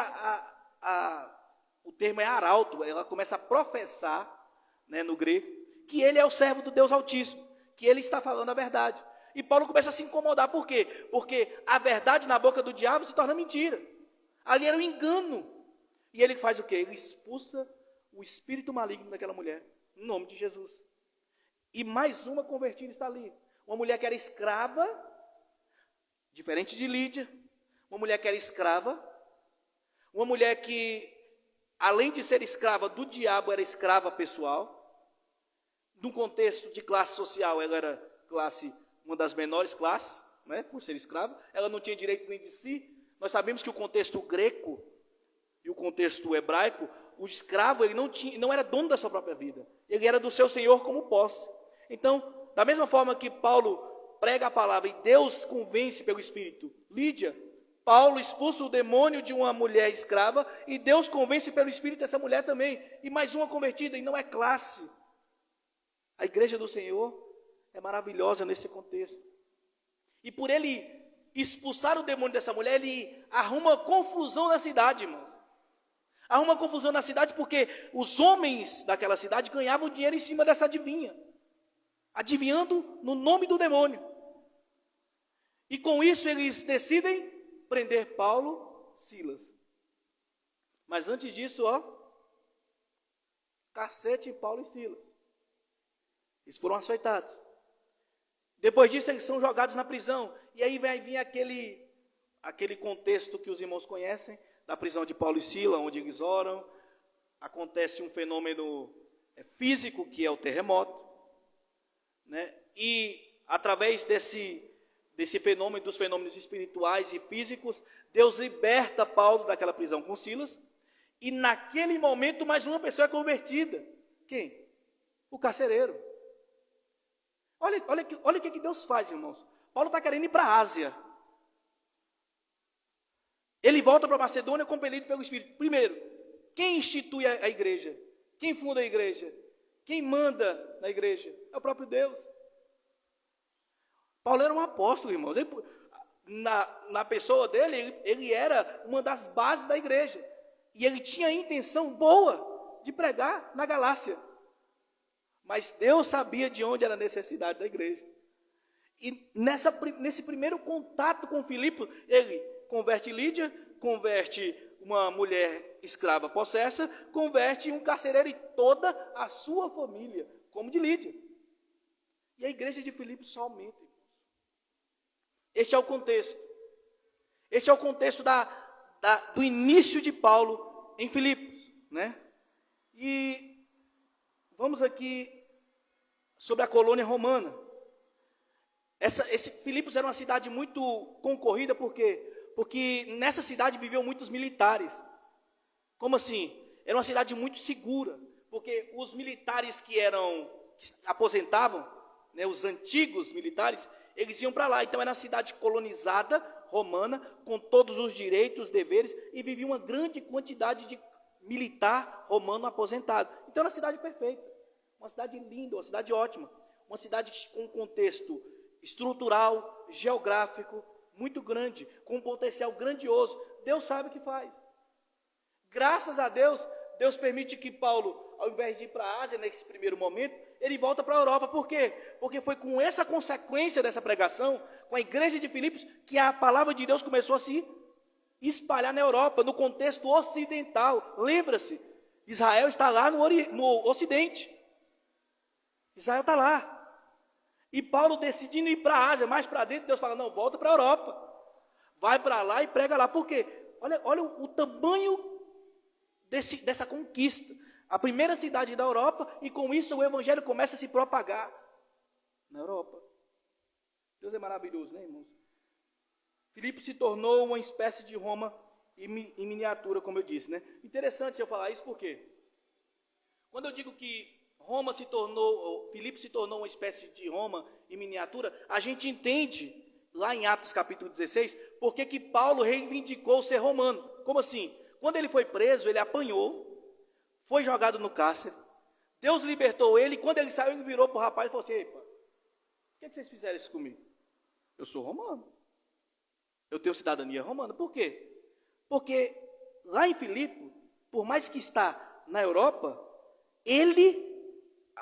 o termo é arauto, ela começa a professar, né, no grego, que ele é o servo do Deus Altíssimo, que ele está falando a verdade. E Paulo começa a se incomodar, por quê? Porque a verdade na boca do diabo se torna mentira. Ali era um engano. E ele faz o quê? Ele expulsa o espírito maligno daquela mulher, em nome de Jesus. E mais uma convertida está ali. Uma mulher que era escrava, diferente de Lídia, uma mulher que era escrava, uma mulher que, além de ser escrava do diabo, era escrava pessoal. Num contexto de classe social, ela era uma das menores classes, né, por ser escrava. Ela não tinha direito nem de si. Nós sabemos que o contexto greco e o contexto hebraico, o escravo ele não era dono da sua própria vida. Ele era do seu senhor como posse. Então, da mesma forma que Paulo prega a palavra e Deus convence pelo Espírito Lídia, Paulo expulsa o demônio de uma mulher escrava e Deus convence pelo Espírito essa mulher também. E mais uma convertida, e não é classe. A igreja do Senhor é maravilhosa nesse contexto. E por ele expulsar o demônio dessa mulher, ele arruma confusão na cidade, irmãos. Arruma confusão na cidade porque os homens daquela cidade ganhavam dinheiro em cima dessa adivinha. adivinhando no nome do demônio. E com isso eles decidem prender Paulo, Silas. Mas antes disso, cacete em Paulo e Silas. Eles foram açoitados. Depois disso, eles são jogados na prisão. E aí vai vir aquele contexto que os irmãos conhecem, da prisão de Paulo e Silas, onde eles oram. Acontece um fenômeno físico, que é o terremoto. Né? E através desse fenômeno, dos fenômenos espirituais e físicos, Deus liberta Paulo daquela prisão com Silas. E naquele momento, mais uma pessoa é convertida. Quem? O carcereiro. Olha o que Deus faz, irmãos. Paulo está querendo ir para a Ásia. Ele volta para Macedônia compelido pelo Espírito. Primeiro, quem institui a igreja? Quem funda a igreja? Quem manda na igreja? É o próprio Deus. Paulo era um apóstolo, irmãos. Na pessoa dele, ele era uma das bases da igreja. E ele tinha a intenção boa de pregar na Galácia. Mas Deus sabia de onde era a necessidade da igreja. E nesse primeiro contato com Filipe, ele converte Lídia, converte uma mulher escrava possessa, converte um carcereiro e toda a sua família, como de Lídia. E a igreja de Filipe só aumenta. Este é o contexto. Este é o contexto do início de Paulo em Filipos, né? E vamos aqui sobre a colônia romana. Filipos era uma cidade muito concorrida, por quê? Porque nessa cidade viviam muitos militares. Como assim? Era uma cidade muito segura, porque os militares que aposentavam, né, os antigos militares, eles iam para lá. Então era uma cidade colonizada, romana, com todos os direitos, deveres, e vivia uma grande quantidade de militar romano aposentado. Então era uma cidade perfeita, uma cidade linda, uma cidade ótima, uma cidade com um contexto estrutural, geográfico, muito grande, com um potencial grandioso. Deus sabe o que faz. Graças a Deus, Deus permite que Paulo, ao invés de ir para a Ásia nesse primeiro momento, ele volta para a Europa. Por quê? Porque foi com essa consequência dessa pregação, com a igreja de Filipos, que a palavra de Deus começou a se espalhar na Europa, no contexto ocidental. Lembra-se, Israel está lá no Ocidente. Israel está lá. E Paulo decidindo ir para a Ásia, mais para dentro, Deus fala, não, volta para a Europa. Vai para lá e prega lá. Por quê? Olha o tamanho dessa conquista. A primeira cidade da Europa, e com isso o evangelho começa a se propagar na Europa. Deus é maravilhoso, né, irmãos? Filipe se tornou uma espécie de Roma em miniatura, como eu disse, né? Interessante eu falar isso, por quê? Quando eu digo que Filipe se tornou uma espécie de Roma em miniatura, a gente entende, lá em Atos capítulo 16, porque que Paulo reivindicou ser romano. Como assim? Quando ele foi preso, ele apanhou, foi jogado no cárcere, Deus libertou ele, e quando ele saiu, ele virou para o rapaz e falou assim, epa, por que vocês fizeram isso comigo? Eu sou romano. Eu tenho cidadania romana. Por quê? Porque lá em Filipe, por mais que está na Europa,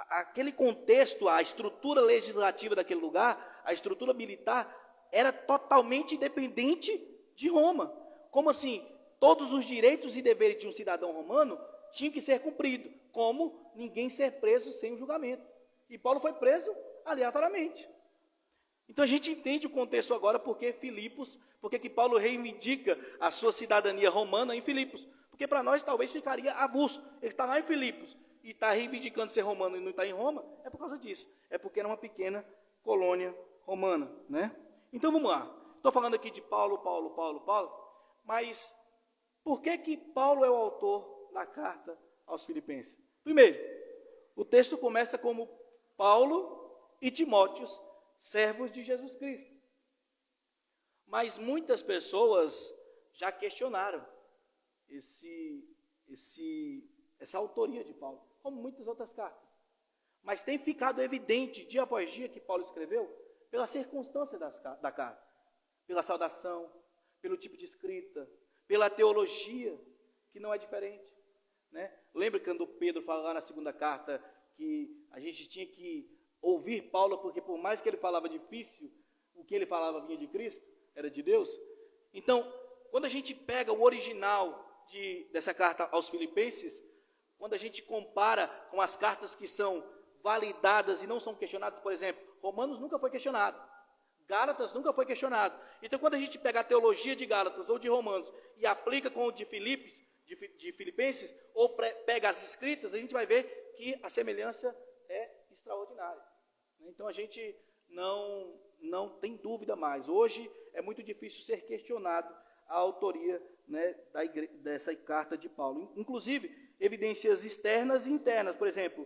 aquele contexto, a estrutura legislativa daquele lugar, a estrutura militar, era totalmente independente de Roma. Como assim? Todos os direitos e deveres de um cidadão romano tinham que ser cumpridos, como ninguém ser preso sem o julgamento. E Paulo foi preso aleatoriamente. Então a gente entende o contexto agora porque que Paulo reivindica a sua cidadania romana em Filipos. Porque para nós talvez ficaria avulso. Ele está lá em Filipos e está reivindicando ser romano e não está em Roma, é por causa disso. É porque era uma pequena colônia romana, né? Então vamos lá. Estou falando aqui de Paulo, mas por que Paulo é o autor da carta aos Filipenses? Primeiro, o texto começa como Paulo e Timóteo, servos de Jesus Cristo. Mas muitas pessoas já questionaram essa autoria de Paulo, como muitas outras cartas. Mas tem ficado evidente, dia após dia, que Paulo escreveu, pela circunstância da carta, pela saudação, pelo tipo de escrita, pela teologia, que não é diferente, né? Lembra quando Pedro fala lá na segunda carta que a gente tinha que ouvir Paulo, porque por mais que ele falava difícil, o que ele falava vinha de Cristo, era de Deus. Então, quando a gente pega o original dessa carta aos Filipenses, quando a gente compara com as cartas que são validadas e não são questionadas, por exemplo, Romanos nunca foi questionado, Gálatas nunca foi questionado. Então, quando a gente pega a teologia de Gálatas ou de Romanos e aplica com o de Filipenses, ou pega as escritas, a gente vai ver que a semelhança é extraordinária. Então, a gente não tem dúvida mais. Hoje é muito difícil ser questionado a autoria, né, dessa carta de Paulo. Inclusive, evidências externas e internas. Por exemplo,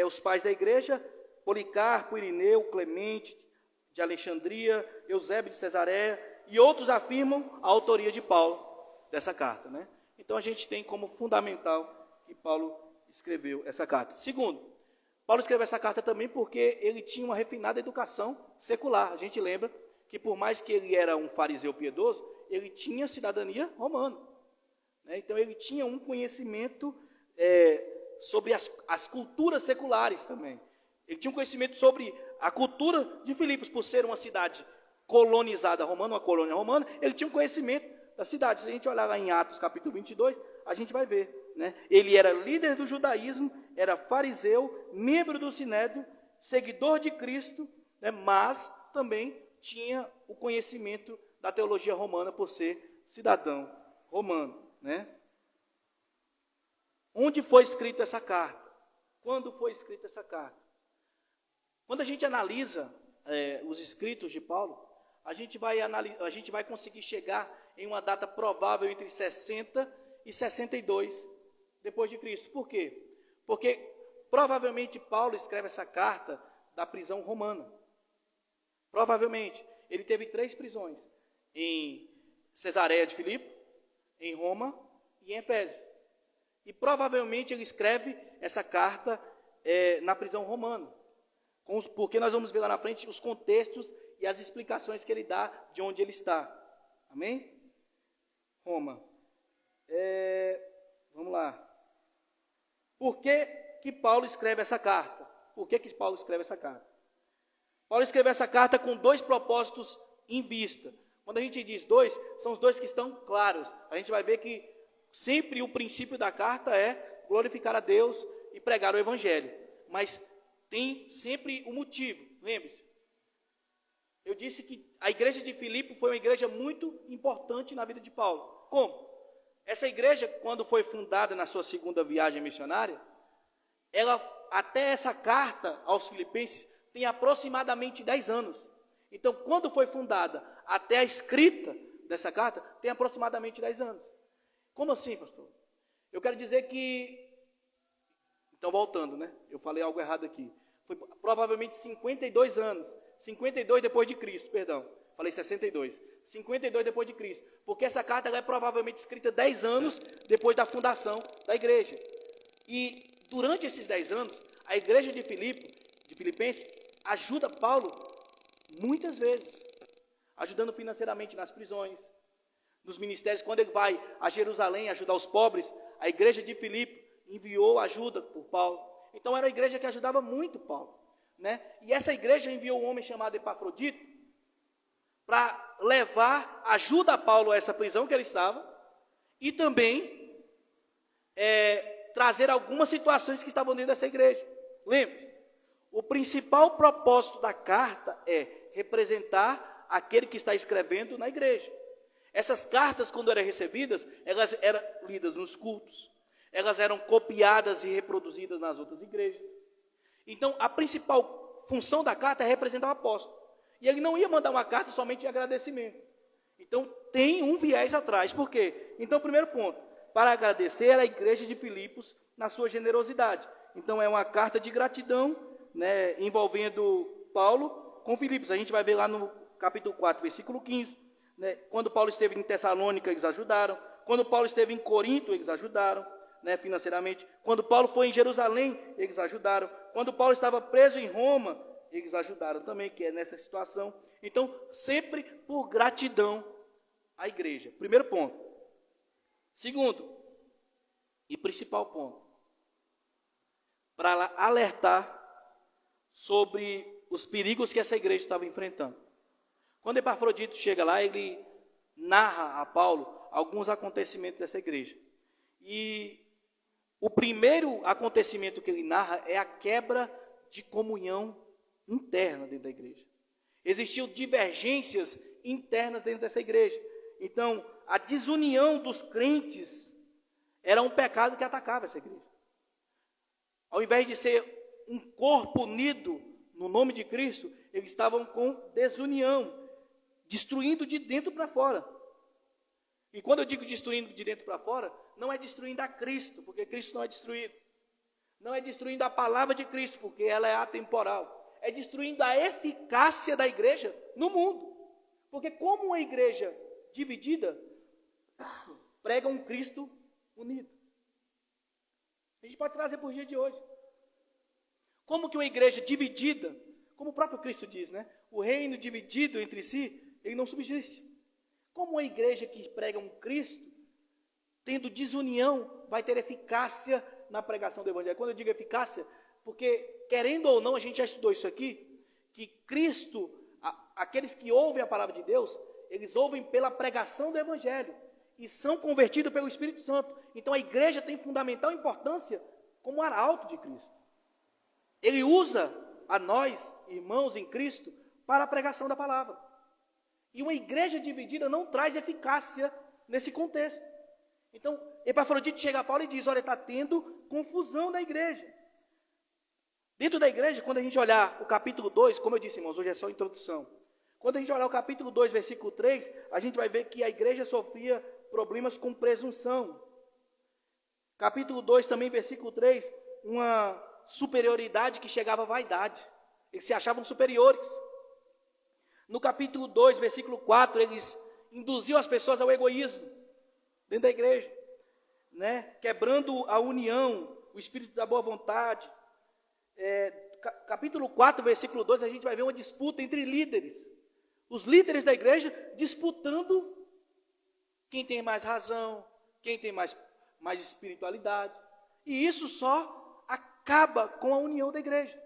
os pais da igreja, Policarpo, Irineu, Clemente de Alexandria, Eusébio de Cesareia, e outros afirmam a autoria de Paulo dessa carta, né? Então, a gente tem como fundamental que Paulo escreveu essa carta. Segundo, Paulo escreveu essa carta também porque ele tinha uma refinada educação secular. A gente lembra que, por mais que ele era um fariseu piedoso, ele tinha cidadania romana, né? Então, ele tinha um conhecimento sobre as culturas seculares também. Ele tinha um conhecimento sobre a cultura de Filipos, por ser uma cidade colonizada romana, uma colônia romana, ele tinha um conhecimento da cidade. Se a gente olhar lá em Atos capítulo 22, a gente vai ver, né? Ele era líder do judaísmo, era fariseu, membro do Sinédrio, seguidor de Cristo, né? Mas também tinha o conhecimento da teologia romana por ser cidadão romano, né? Onde foi escrita essa carta? Quando foi escrita essa carta? Quando a gente analisa os escritos de Paulo, a gente vai conseguir chegar em uma data provável entre 60 e 62 depois de Cristo. Por quê? Porque provavelmente Paulo escreve essa carta da prisão romana. Provavelmente. Ele teve 3 prisões: em Cesareia de Filipe, em Roma e em Efésio. E provavelmente ele escreve essa carta na prisão romana. Porque nós vamos ver lá na frente os contextos e as explicações que ele dá de onde ele está. Amém? Roma. Vamos lá. Por que Paulo escreve essa carta? Por que Paulo escreve essa carta? Paulo escreveu essa carta com 2 propósitos em vista. Quando a gente diz 2, são os 2 que estão claros. A gente vai ver que sempre o princípio da carta é glorificar a Deus e pregar o Evangelho. Mas tem sempre um motivo. Lembre-se, eu disse que a igreja de Filipe foi uma igreja muito importante na vida de Paulo. Como? Essa igreja, quando foi fundada na sua segunda viagem missionária, ela, até essa carta aos Filipenses, tem aproximadamente 10 anos. Então, quando foi fundada até a escrita dessa carta, tem aproximadamente 10 anos. Como assim, pastor? Eu quero dizer que... Então, voltando, né? Eu falei algo errado aqui. Foi provavelmente 52 anos. 52 depois de Cristo, perdão. Falei 62. 52 depois de Cristo. Porque essa carta ela é provavelmente escrita 10 anos depois da fundação da igreja. E durante esses 10 anos, a igreja de Filipenses, ajuda Paulo muitas vezes. Ajudando financeiramente nas prisões, nos ministérios. Quando ele vai a Jerusalém ajudar os pobres, a igreja de Filipe enviou ajuda por Paulo. Então era a igreja que ajudava muito Paulo, né? E essa igreja enviou um homem chamado Epafrodito para levar ajuda a Paulo a essa prisão que ele estava e também trazer algumas situações que estavam dentro dessa igreja. Lembre-se, o principal propósito da carta é representar aquele que está escrevendo na igreja. Essas cartas, quando eram recebidas, elas eram lidas nos cultos. Elas eram copiadas e reproduzidas nas outras igrejas. Então, a principal função da carta é representar o apóstolo. E ele não ia mandar uma carta somente de agradecimento. Então, tem um viés atrás. Por quê? Então, primeiro ponto, para agradecer a igreja de Filipos na sua generosidade. Então, é uma carta de gratidão, né, envolvendo Paulo com Filipos. A gente vai ver lá no capítulo 4, versículo 15. Né, quando Paulo esteve em Tessalônica, eles ajudaram. Quando Paulo esteve em Corinto, eles ajudaram, né, financeiramente. Quando Paulo foi em Jerusalém, eles ajudaram. Quando Paulo estava preso em Roma, eles ajudaram também, que é nessa situação. Então, sempre por gratidão à igreja. Primeiro ponto. Segundo, e principal ponto, para alertar sobre os perigos que essa igreja estava enfrentando. Quando Epafrodito chega lá, ele narra a Paulo alguns acontecimentos dessa igreja. E o primeiro acontecimento que ele narra é a quebra de comunhão interna dentro da igreja. Existiam divergências internas dentro dessa igreja. Então, a desunião dos crentes era um pecado que atacava essa igreja. Ao invés de ser um corpo unido no nome de Cristo, eles estavam com desunião, destruindo de dentro para fora. E quando eu digo destruindo de dentro para fora, não é destruindo a Cristo, porque Cristo não é destruído. Não é destruindo a palavra de Cristo, porque ela é atemporal. É destruindo a eficácia da igreja no mundo. Porque como uma igreja dividida prega um Cristo unido. A gente pode trazer para o dia de hoje. Como que uma igreja dividida, como o próprio Cristo diz, né? O reino dividido entre si, ele não subsiste. Como uma igreja que prega um Cristo, tendo desunião, vai ter eficácia na pregação do Evangelho. Quando eu digo eficácia, porque, querendo ou não, a gente já estudou isso aqui, que Cristo, aqueles que ouvem a palavra de Deus, eles ouvem pela pregação do Evangelho e são convertidos pelo Espírito Santo. Então a igreja tem fundamental importância como arauto de Cristo. Ele usa a nós, irmãos em Cristo, para a pregação da palavra. E uma igreja dividida não traz eficácia nesse contexto. Então, Epafrodito chega a Paulo e diz, olha, está tendo confusão na igreja. Dentro da igreja, quando a gente olhar o capítulo 2, como eu disse, irmãos, hoje é só a introdução. Quando a gente olhar o capítulo 2, versículo 3, a gente vai ver que a igreja sofria problemas com presunção. Capítulo 2 também, versículo 3, uma superioridade que chegava à vaidade. Eles se achavam superiores. No capítulo 2, versículo 4, eles induziam as pessoas ao egoísmo dentro da igreja, né? Quebrando a união, o espírito da boa vontade. Capítulo 4, versículo 2, a gente vai ver uma disputa entre líderes. Os líderes da igreja disputando quem tem mais razão, quem tem mais espiritualidade. E isso só acaba com a união da igreja.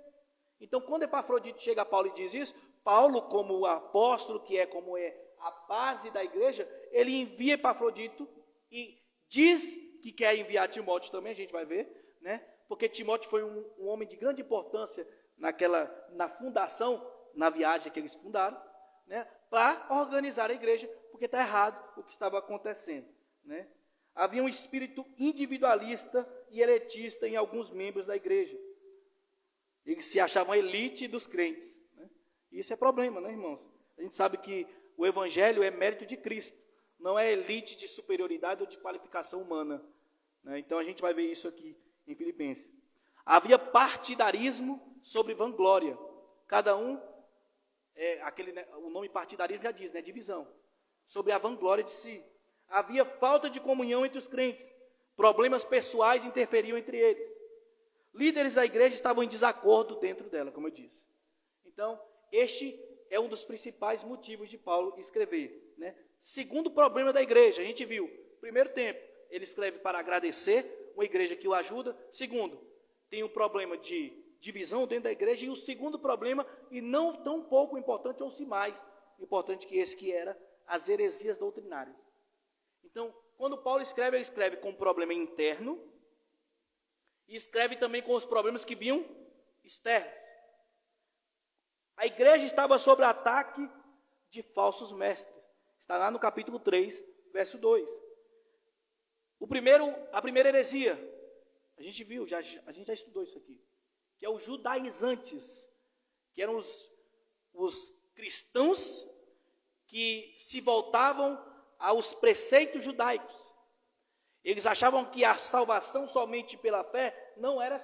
Então, quando Epafrodito chega a Paulo e diz isso, Paulo, como o apóstolo, como é a base da igreja, ele envia Epafrodito e diz que quer enviar Timóteo também, a gente vai ver, né? Porque Timóteo foi um homem de grande importância na fundação, na viagem que eles fundaram, né? Para organizar a igreja, porque está errado o que estava acontecendo, né? Havia um espírito individualista e elitista em alguns membros da igreja. Eles se achavam a elite dos crentes, né? E isso é problema, né, irmãos? A gente sabe que o evangelho é mérito de Cristo, não é elite de superioridade ou de qualificação humana, né? Então a gente vai ver isso aqui em Filipenses. Havia partidarismo sobre vanglória. Cada um, o nome partidarismo já diz, né, divisão. Sobre a vanglória de si. Havia falta de comunhão entre os crentes. Problemas pessoais interferiam entre eles. Líderes da igreja estavam em desacordo dentro dela, como eu disse. Então, este é um dos principais motivos de Paulo escrever, né? Segundo problema da igreja, a gente viu, primeiro tempo, ele escreve para agradecer uma igreja que o ajuda. Segundo, tem um problema de divisão dentro da igreja. E o segundo problema, e não tão pouco importante, ou se mais importante que esse, que era as heresias doutrinárias. Então, quando Paulo escreve, ele escreve com um problema interno e escreve também com os problemas que vinham externos. A igreja estava sob ataque de falsos mestres. Está lá no capítulo 3, verso 2. A primeira heresia, a gente viu, a gente já estudou isso aqui, que é os judaizantes, que eram os cristãos que se voltavam aos preceitos judaicos. Eles achavam que a salvação somente pela fé não era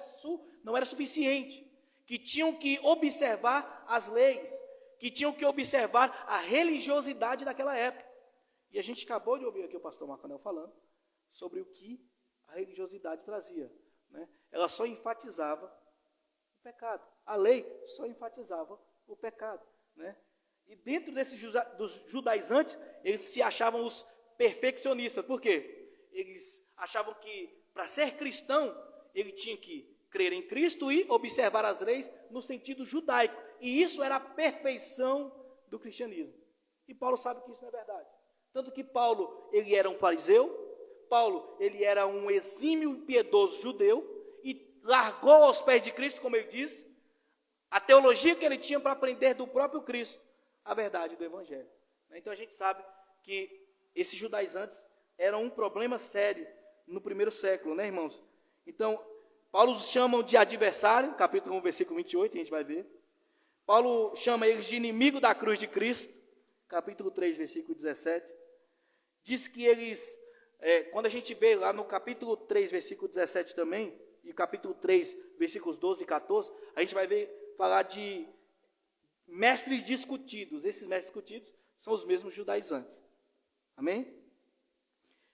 suficiente, que tinham que observar as leis, que tinham que observar a religiosidade daquela época. E a gente acabou de ouvir aqui o pastor Marcanel falando sobre o que a religiosidade trazia, né? Ela só enfatizava o pecado. A lei só enfatizava o pecado, né? E dentro dos judaizantes, eles se achavam os perfeccionistas. Por quê? Eles achavam que, para ser cristão, ele tinha que crer em Cristo e observar as leis no sentido judaico. E isso era a perfeição do cristianismo. E Paulo sabe que isso não é verdade. Tanto que Paulo, ele era um fariseu, Paulo, ele era um exímio e piedoso judeu, e largou aos pés de Cristo, como ele disse, a teologia que ele tinha para aprender do próprio Cristo, a verdade do Evangelho. Então a gente sabe que esses judaizantes eram um problema sério no primeiro século, né, irmãos? Então, Paulo os chamam de adversário, capítulo 1, versículo 28, a gente vai ver. Paulo chama eles de inimigo da cruz de Cristo, capítulo 3, versículo 17. Diz que eles, quando a gente vê lá no capítulo 3, versículo 17 também, e capítulo 3, versículos 12 e 14, a gente vai ver, falar de mestres discutidos. Esses mestres discutidos são os mesmos judaizantes. Amém?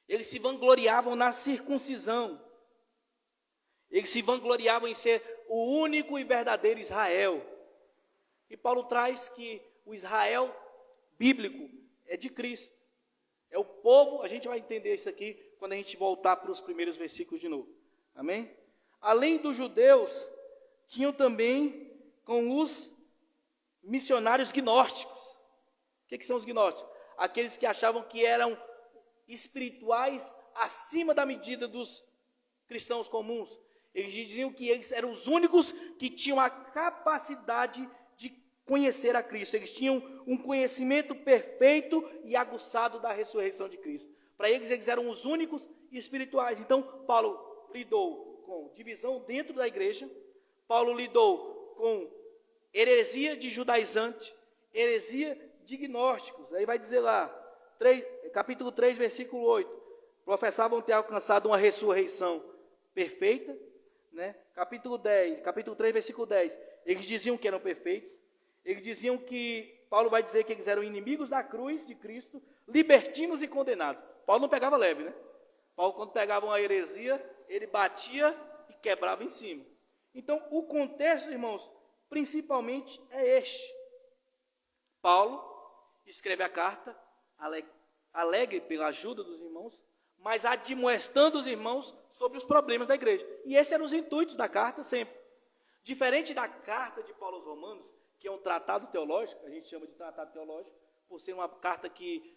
Eles se vangloriavam na circuncisão. Eles se vangloriavam em ser o único e verdadeiro Israel. E Paulo traz que o Israel bíblico é de Cristo. É o povo, a gente vai entender isso aqui quando a gente voltar para os primeiros versículos de novo. Amém? Além dos judeus, tinham também com os missionários gnósticos. O que são os gnósticos? Aqueles que achavam que eram espirituais acima da medida dos cristãos comuns. Eles diziam que eles eram os únicos que tinham a capacidade de conhecer a Cristo. Eles tinham um conhecimento perfeito e aguçado da ressurreição de Cristo. Para eles, eles eram os únicos espirituais. Então, Paulo lidou com divisão dentro da igreja. Paulo lidou com heresia de judaizante, heresia de gnósticos. Aí vai dizer lá, capítulo 3, versículo 8. Professavam ter alcançado uma ressurreição perfeita. Né? Capítulo 3, versículo 10. Eles diziam que eram perfeitos. Eles diziam que, Paulo vai dizer que eles eram inimigos da cruz de Cristo, libertinos e condenados. Paulo não pegava leve, né? Paulo, quando pegava uma heresia, ele batia e quebrava em cima. Então, o contexto, irmãos, principalmente é este. Paulo escreve a carta, alegre pela ajuda dos irmãos, mas admoestando os irmãos sobre os problemas da igreja. E esses eram os intuitos da carta sempre. Diferente da carta de Paulo aos Romanos, que é um tratado teológico, a gente chama de tratado teológico, por ser uma carta que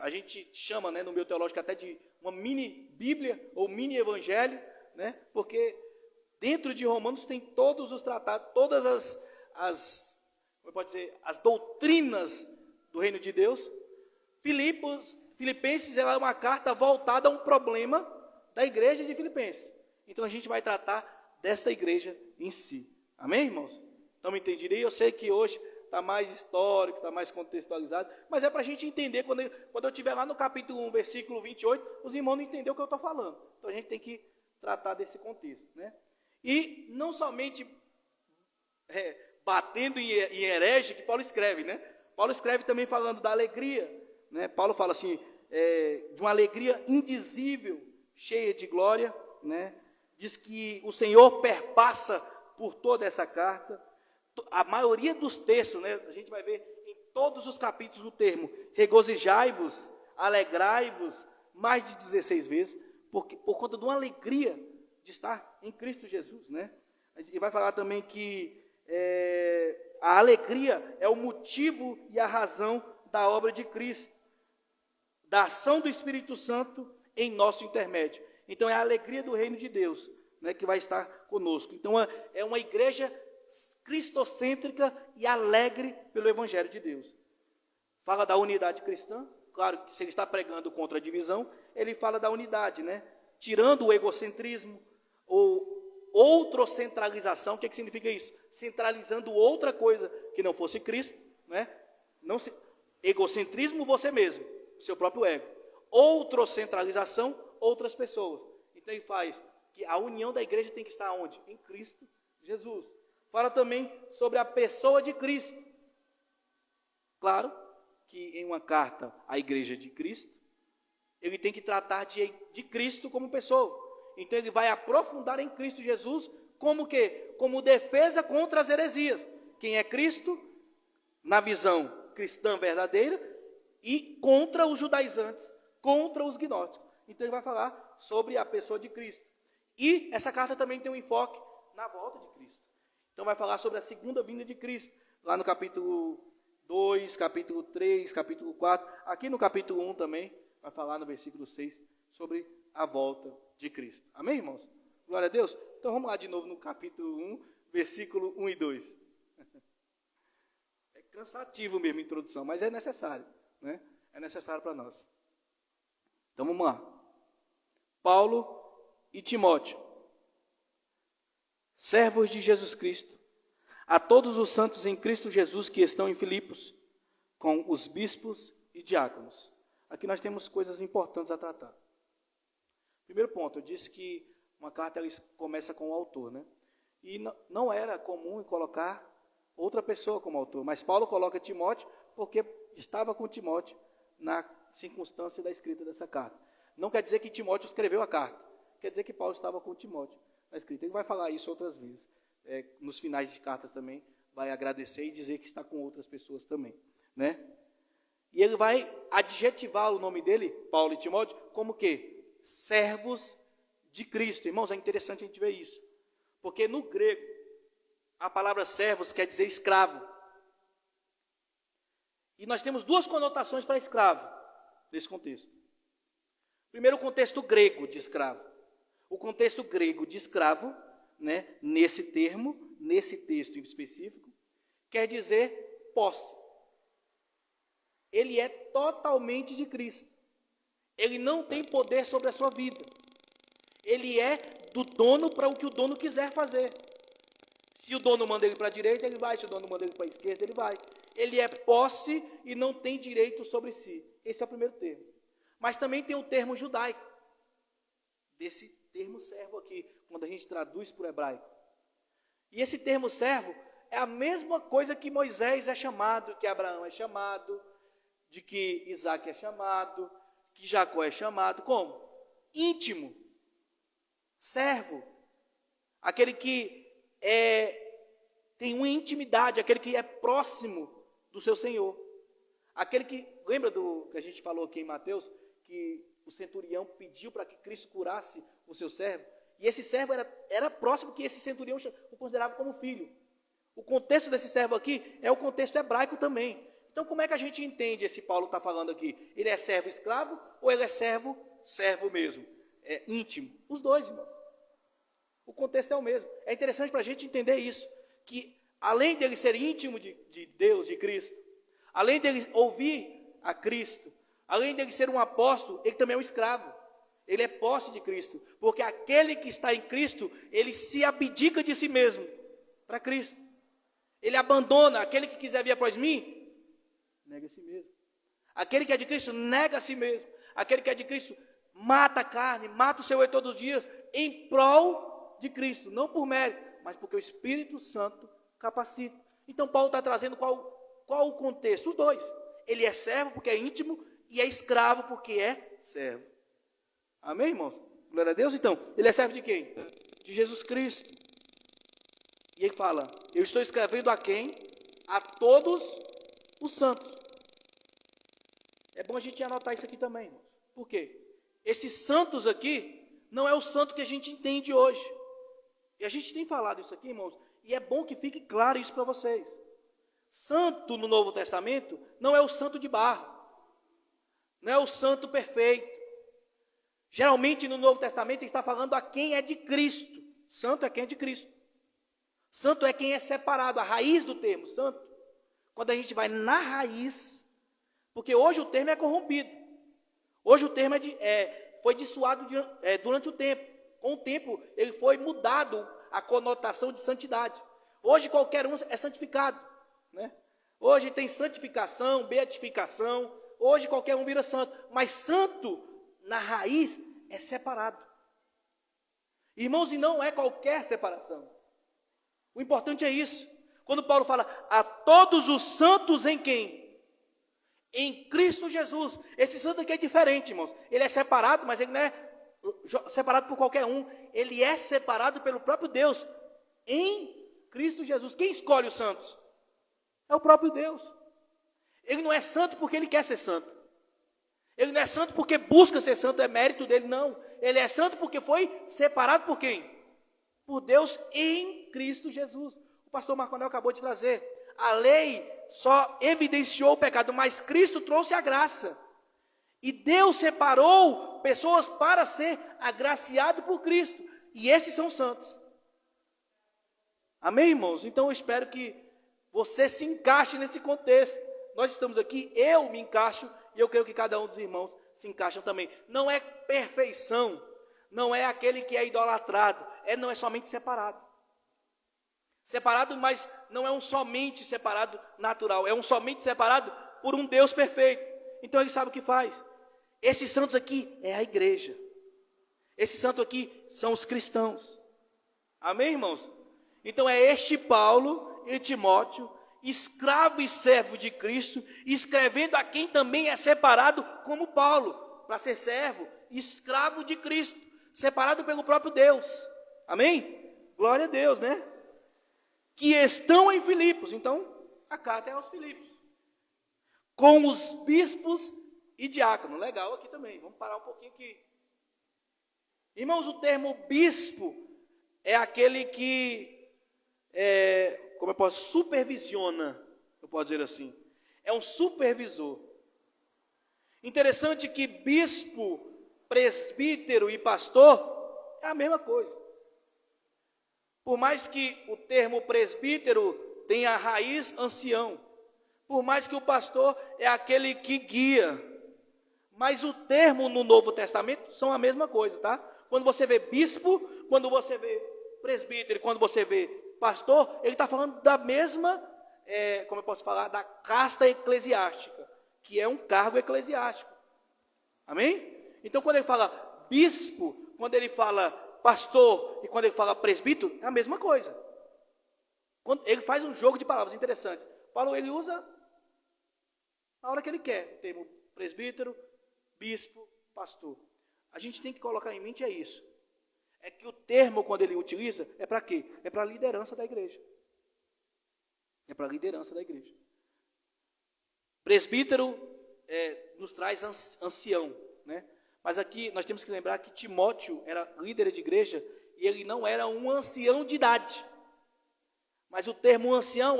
a gente chama, né, no meio teológico, até de uma mini Bíblia ou mini Evangelho, né, porque dentro de Romanos tem todos os tratados, todas como pode dizer, as doutrinas do reino de Deus. Filipenses é uma carta voltada a um problema da igreja de Filipenses. Então a gente vai tratar desta igreja em si. Amém, irmãos? Estão entendidos? E eu sei que hoje está mais histórico, está mais contextualizado, mas é para a gente entender, quando eu estiver lá no capítulo 1, versículo 28, os irmãos não entenderam o que eu estou falando. Então a gente tem que tratar desse contexto, né? E não somente batendo em herege que Paulo escreve, né? Paulo escreve também falando da alegria, né? Paulo fala assim, de uma alegria indizível, cheia de glória, né? Diz que o Senhor perpassa por toda essa carta. A maioria dos textos, né? A gente vai ver em todos os capítulos o termo regozijai-vos, alegrai-vos, mais de 16 vezes, por conta de uma alegria de estar em Cristo Jesus, né? E vai falar também que a alegria é o motivo e a razão da obra de Cristo, da ação do Espírito Santo em nosso intermédio. Então é a alegria do reino de Deus, né, que vai estar conosco. Então é uma igreja cristocêntrica e alegre pelo Evangelho de Deus. Fala da unidade cristã. Claro que se ele está pregando contra a divisão, ele fala da unidade, né? Tirando o egocentrismo ou outrocentralização. O que significa isso? Centralizando outra coisa que não fosse Cristo, né? Egocentrismo, você mesmo, seu próprio ego. Outrocentralização, outras pessoas. Então ele faz que a união da igreja tem que estar onde? Em Cristo Jesus. Fala também sobre a pessoa de Cristo. Claro que em uma carta à igreja de Cristo, ele tem que tratar de Cristo como pessoa. Então ele vai aprofundar em Cristo Jesus como quê? Como defesa contra as heresias. Quem é Cristo? Na visão cristã verdadeira e contra os judaizantes, contra os gnósticos. Então ele vai falar sobre a pessoa de Cristo. E essa carta também tem um enfoque na volta de Cristo. Então vai falar sobre a segunda vinda de Cristo, lá no capítulo 2, capítulo 3, capítulo 4, aqui no capítulo 1 também, vai falar no versículo 6, sobre a volta de Cristo. Amém, irmãos? Glória a Deus. Então vamos lá de novo no capítulo 1, versículo 1 e 2. É cansativo mesmo a introdução, mas é necessário, né? É necessário para nós. Então vamos lá. Paulo e Timóteo, servos de Jesus Cristo, a todos os santos em Cristo Jesus que estão em Filipos, com os bispos e diáconos. Aqui nós temos coisas importantes a tratar. Primeiro ponto, eu disse que uma carta ela começa com o autor, né? E não era comum colocar outra pessoa como autor, mas Paulo coloca Timóteo porque estava com Timóteo na circunstância da escrita dessa carta. Não quer dizer que Timóteo escreveu a carta, quer dizer que Paulo estava com Timóteo na escrita. Ele vai falar isso outras vezes. Nos finais de cartas também, vai agradecer e dizer que está com outras pessoas também, né? E ele vai adjetivar o nome dele, Paulo e Timóteo, como que? Servos de Cristo. Irmãos, é interessante a gente ver isso, porque no grego, a palavra servos quer dizer escravo. E nós temos duas conotações para escravo, nesse contexto. Primeiro, o contexto grego de escravo. O contexto grego de escravo, né, nesse termo, nesse texto em específico, quer dizer posse. Ele é totalmente de Cristo. Ele não tem poder sobre a sua vida. Ele é do dono para o que o dono quiser fazer. Se o dono manda ele para a direita, ele vai. Se o dono manda ele para a esquerda, ele vai. Ele é posse e não tem direito sobre si. Esse é o primeiro termo. Mas também tem o termo judaico, desse termo servo aqui, quando a gente traduz para o hebraico. E esse termo servo é a mesma coisa que Moisés é chamado, que Abraão é chamado, de que Isaac é chamado, que Jacó é chamado. Como? Íntimo. Servo. Aquele que tem uma intimidade, aquele que é próximo do seu Senhor. Aquele que, lembra do que a gente falou aqui em Mateus, que o centurião pediu para que Cristo curasse o seu servo, e esse servo era próximo, que esse centurião o considerava como filho. O contexto desse servo aqui é o contexto hebraico também. Então, como é que a gente entende esse Paulo está falando aqui? Ele é servo escravo ou ele é servo mesmo? É íntimo. Os dois, irmãos. O contexto é o mesmo. É interessante para a gente entender isso, que além dele ser íntimo de Deus, de Cristo, além dele ouvir a Cristo, além dele ser um apóstolo, ele também é um escravo. Ele é posse de Cristo, porque aquele que está em Cristo, ele se abdica de si mesmo para Cristo. Ele abandona. Aquele que quiser vir após mim, nega a si mesmo. Aquele que é de Cristo, nega a si mesmo. Aquele que é de Cristo, mata a carne, mata o seu eu todos os dias, em prol de Cristo. Não por mérito, mas porque o Espírito Santo capacita. Então Paulo está trazendo qual o contexto? Os dois. Ele é servo porque é íntimo e é escravo porque é servo. Amém, irmãos? Glória a Deus. Então, ele é servo de quem? De Jesus Cristo. E ele fala, eu estou escrevendo a quem? A todos os santos. É bom a gente anotar isso aqui também, irmãos. Por quê? Esses santos aqui não é o santo que a gente entende hoje. E a gente tem falado isso aqui, irmãos, e é bom que fique claro isso para vocês. Santo no Novo Testamento não é o santo de barro. Não é o santo perfeito. Geralmente no Novo Testamento ele está falando a quem é de Cristo. Santo é quem é de Cristo. Santo é quem é separado, a raiz do termo, santo. Quando a gente vai na raiz, porque hoje o termo é corrompido. Hoje o termo foi dissuado durante o tempo. Com o tempo ele foi mudado a conotação de santidade. Hoje qualquer um é santificado, né? Hoje tem santificação, beatificação. Hoje qualquer um vira santo. Mas santo, na raiz, é separado. Irmãos, e não é qualquer separação. O importante é isso. Quando Paulo fala, a todos os santos em quem? Em Cristo Jesus. Esse santo aqui é diferente, irmãos. Ele é separado, mas ele não é separado por qualquer um. Ele é separado pelo próprio Deus. Em Cristo Jesus. Quem escolhe os santos? É o próprio Deus. Ele não é santo porque ele quer ser santo. Ele não é santo porque busca ser santo, é mérito dele, não. Ele é santo porque foi separado por quem? por Deus em Cristo Jesus. O pastor Marconel acabou de trazer. A lei só evidenciou o pecado, mas Cristo trouxe a graça. E Deus separou pessoas para ser agraciado por Cristo. E esses são santos. Amém, irmãos? Então eu espero que você se encaixe nesse contexto. Nós estamos aqui, eu me encaixo, e eu creio que cada um dos irmãos se encaixam também. Não é perfeição, não é aquele que é idolatrado, não é somente separado. Separado, mas não é um somente separado natural, é um somente separado por um Deus perfeito. Então ele sabe o que faz. Esses santos aqui é a igreja. Esses santos aqui são os cristãos. Amém, irmãos? Então é este Paulo e Timóteo, escravo e servo de Cristo, escrevendo a quem também é separado como Paulo, para ser servo, escravo de Cristo, separado pelo próprio Deus. Amém? Glória a Deus, né? Que estão em Filipos. Então, a carta é aos Filipos. Com os bispos e diáconos. Legal aqui também. Vamos parar um pouquinho aqui. Irmãos, o termo bispo é aquele que, como eu posso, supervisiona, eu posso dizer assim. É um supervisor. Interessante que bispo, presbítero e pastor é a mesma coisa. Por mais que o termo presbítero tenha a raiz ancião, por mais que o pastor é aquele que guia, mas o termo no Novo Testamento são a mesma coisa, tá? Quando você vê bispo, quando você vê presbítero, quando você vê pastor, ele está falando da mesma, como eu posso falar, da casta eclesiástica, que é um cargo eclesiástico. Amém? Então, quando ele fala bispo, quando ele fala pastor e quando ele fala presbítero, é a mesma coisa. Quando ele faz um jogo de palavras interessante. Paulo, ele usa a hora que ele quer, o termo presbítero, bispo, pastor. A gente tem que colocar em mente isso. É que o termo, quando ele utiliza, é para quê? É para a liderança da igreja. É para a liderança da igreja. Presbítero nos traz ancião, né? Mas aqui nós temos que lembrar que Timóteo era líder de igreja e ele não era um ancião de idade. Mas o termo ancião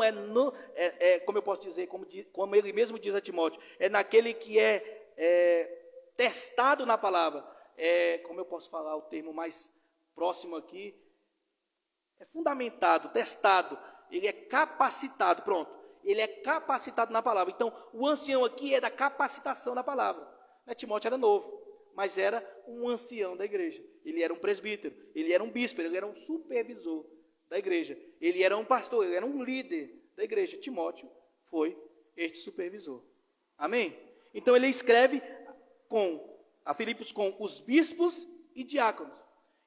como eu posso dizer, como ele mesmo diz a Timóteo, é naquele que é testado na palavra. Como eu posso falar o termo mais próximo aqui? É fundamentado, testado. Ele é capacitado, pronto. Ele é capacitado na palavra. Então, o ancião aqui é da capacitação da palavra. Timóteo era novo, mas era um ancião da igreja. Ele era um presbítero, ele era um bispo, ele era um supervisor da igreja. Ele era um pastor, ele era um líder da igreja. Timóteo foi este supervisor. Amém? Então, ele escreve a Filipos com os bispos e diáconos.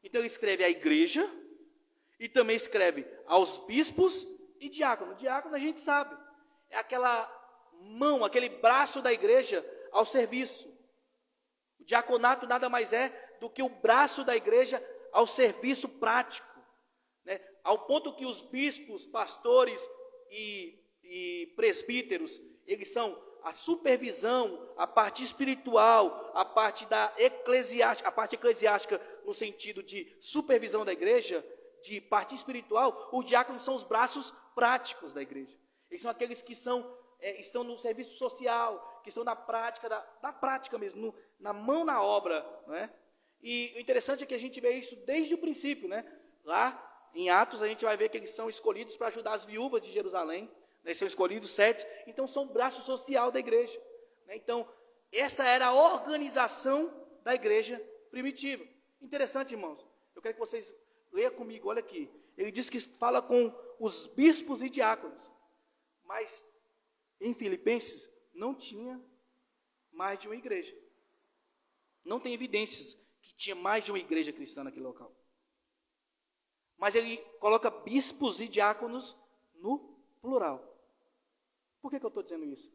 Então, ele escreve à igreja e também escreve aos bispos e diáconos. Diácono, a gente sabe, é aquela mão, aquele braço da igreja ao serviço. O diaconato nada mais é do que o braço da igreja ao serviço prático, né? Ao ponto que os bispos, pastores e presbíteros, eles são a supervisão, a parte espiritual, a parte eclesiástica, a parte eclesiástica no sentido de supervisão da igreja, de parte espiritual. Os diáconos são os braços práticos da igreja. Eles são aqueles que estão no serviço social, que estão na prática, na prática mesmo, na mão na obra, não é? E o interessante é que a gente vê isso desde o princípio, né? Lá em Atos a gente vai ver que eles são escolhidos para ajudar as viúvas de Jerusalém, né? Eles são escolhidos 7, então são o braço social da igreja, né? Então, essa era a organização da igreja primitiva. Interessante, irmãos, eu quero que vocês leiam comigo, olha aqui. Ele diz que fala com os bispos e diáconos, mas em Filipenses não tinha mais de uma igreja. Não tem evidências que tinha mais de uma igreja cristã naquele local. Mas ele coloca bispos e diáconos no plural. Por que eu estou dizendo isso?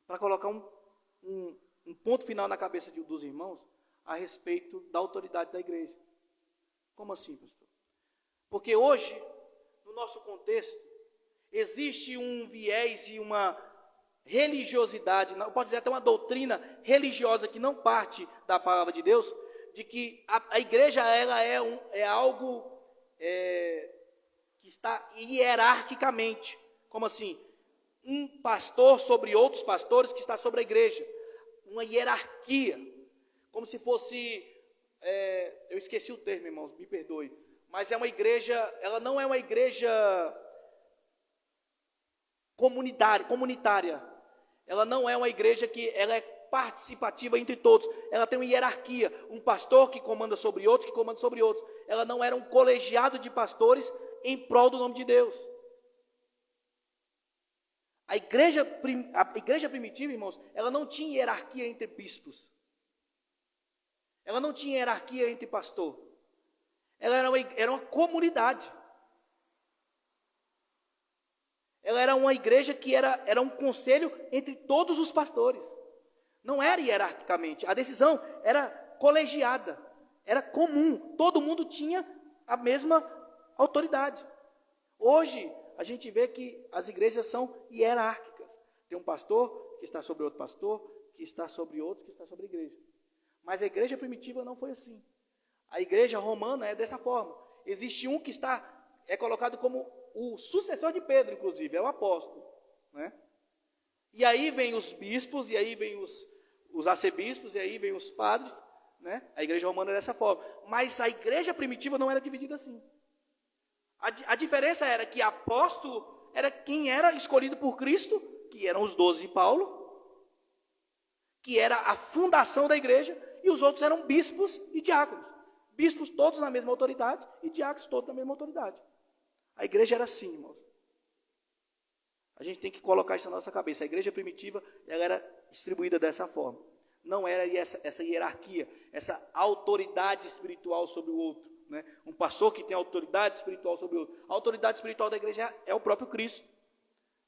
Para colocar um ponto final na cabeça dos irmãos a respeito da autoridade da igreja. Como assim, pastor? Porque hoje, no nosso contexto, existe um viés e uma religiosidade, pode dizer até uma doutrina religiosa que não parte da palavra de Deus, de que a igreja ela é algo que está hierarquicamente. Como assim? Um pastor sobre outros pastores que está sobre a igreja. Uma hierarquia. Como se fosse... eu esqueci o termo, irmãos, me perdoe. Mas é uma igreja... Ela não é uma igreja comunitária. Ela não é uma igreja que ela é participativa entre todos. Ela tem uma hierarquia. Um pastor que comanda sobre outros, que comanda sobre outros. Ela não era um colegiado de pastores em prol do nome de Deus. A igreja primitiva, irmãos, ela não tinha hierarquia entre bispos. Ela não tinha hierarquia entre pastor. Ela era uma comunidade. Ela era uma igreja que era um conselho entre todos os pastores. Não era hierarquicamente. A decisão era colegiada. Era comum. Todo mundo tinha a mesma autoridade. Hoje, a gente vê que as igrejas são hierárquicas. Tem um pastor que está sobre outro pastor, que está sobre outro, que está sobre a igreja. Mas a igreja primitiva não foi assim. A igreja romana é dessa forma. Existe um que é colocado como o sucessor de Pedro, inclusive, é o apóstolo. Né? E aí vem os bispos, e aí vem os arcebispos, e aí vem os padres. Né? A igreja romana é dessa forma. Mas a igreja primitiva não era dividida assim. A diferença era que apóstolo era quem era escolhido por Cristo, que eram os 12 de Paulo, que era a fundação da igreja, e os outros eram bispos e diáconos. Bispos todos na mesma autoridade e diáconos todos na mesma autoridade. A igreja era assim, irmãos. A gente tem que colocar isso na nossa cabeça. A igreja primitiva ela era distribuída dessa forma. Não era essa hierarquia, essa autoridade espiritual sobre o outro. Né? Um pastor que tem autoridade espiritual sobre o outro. A autoridade espiritual da igreja é o próprio Cristo.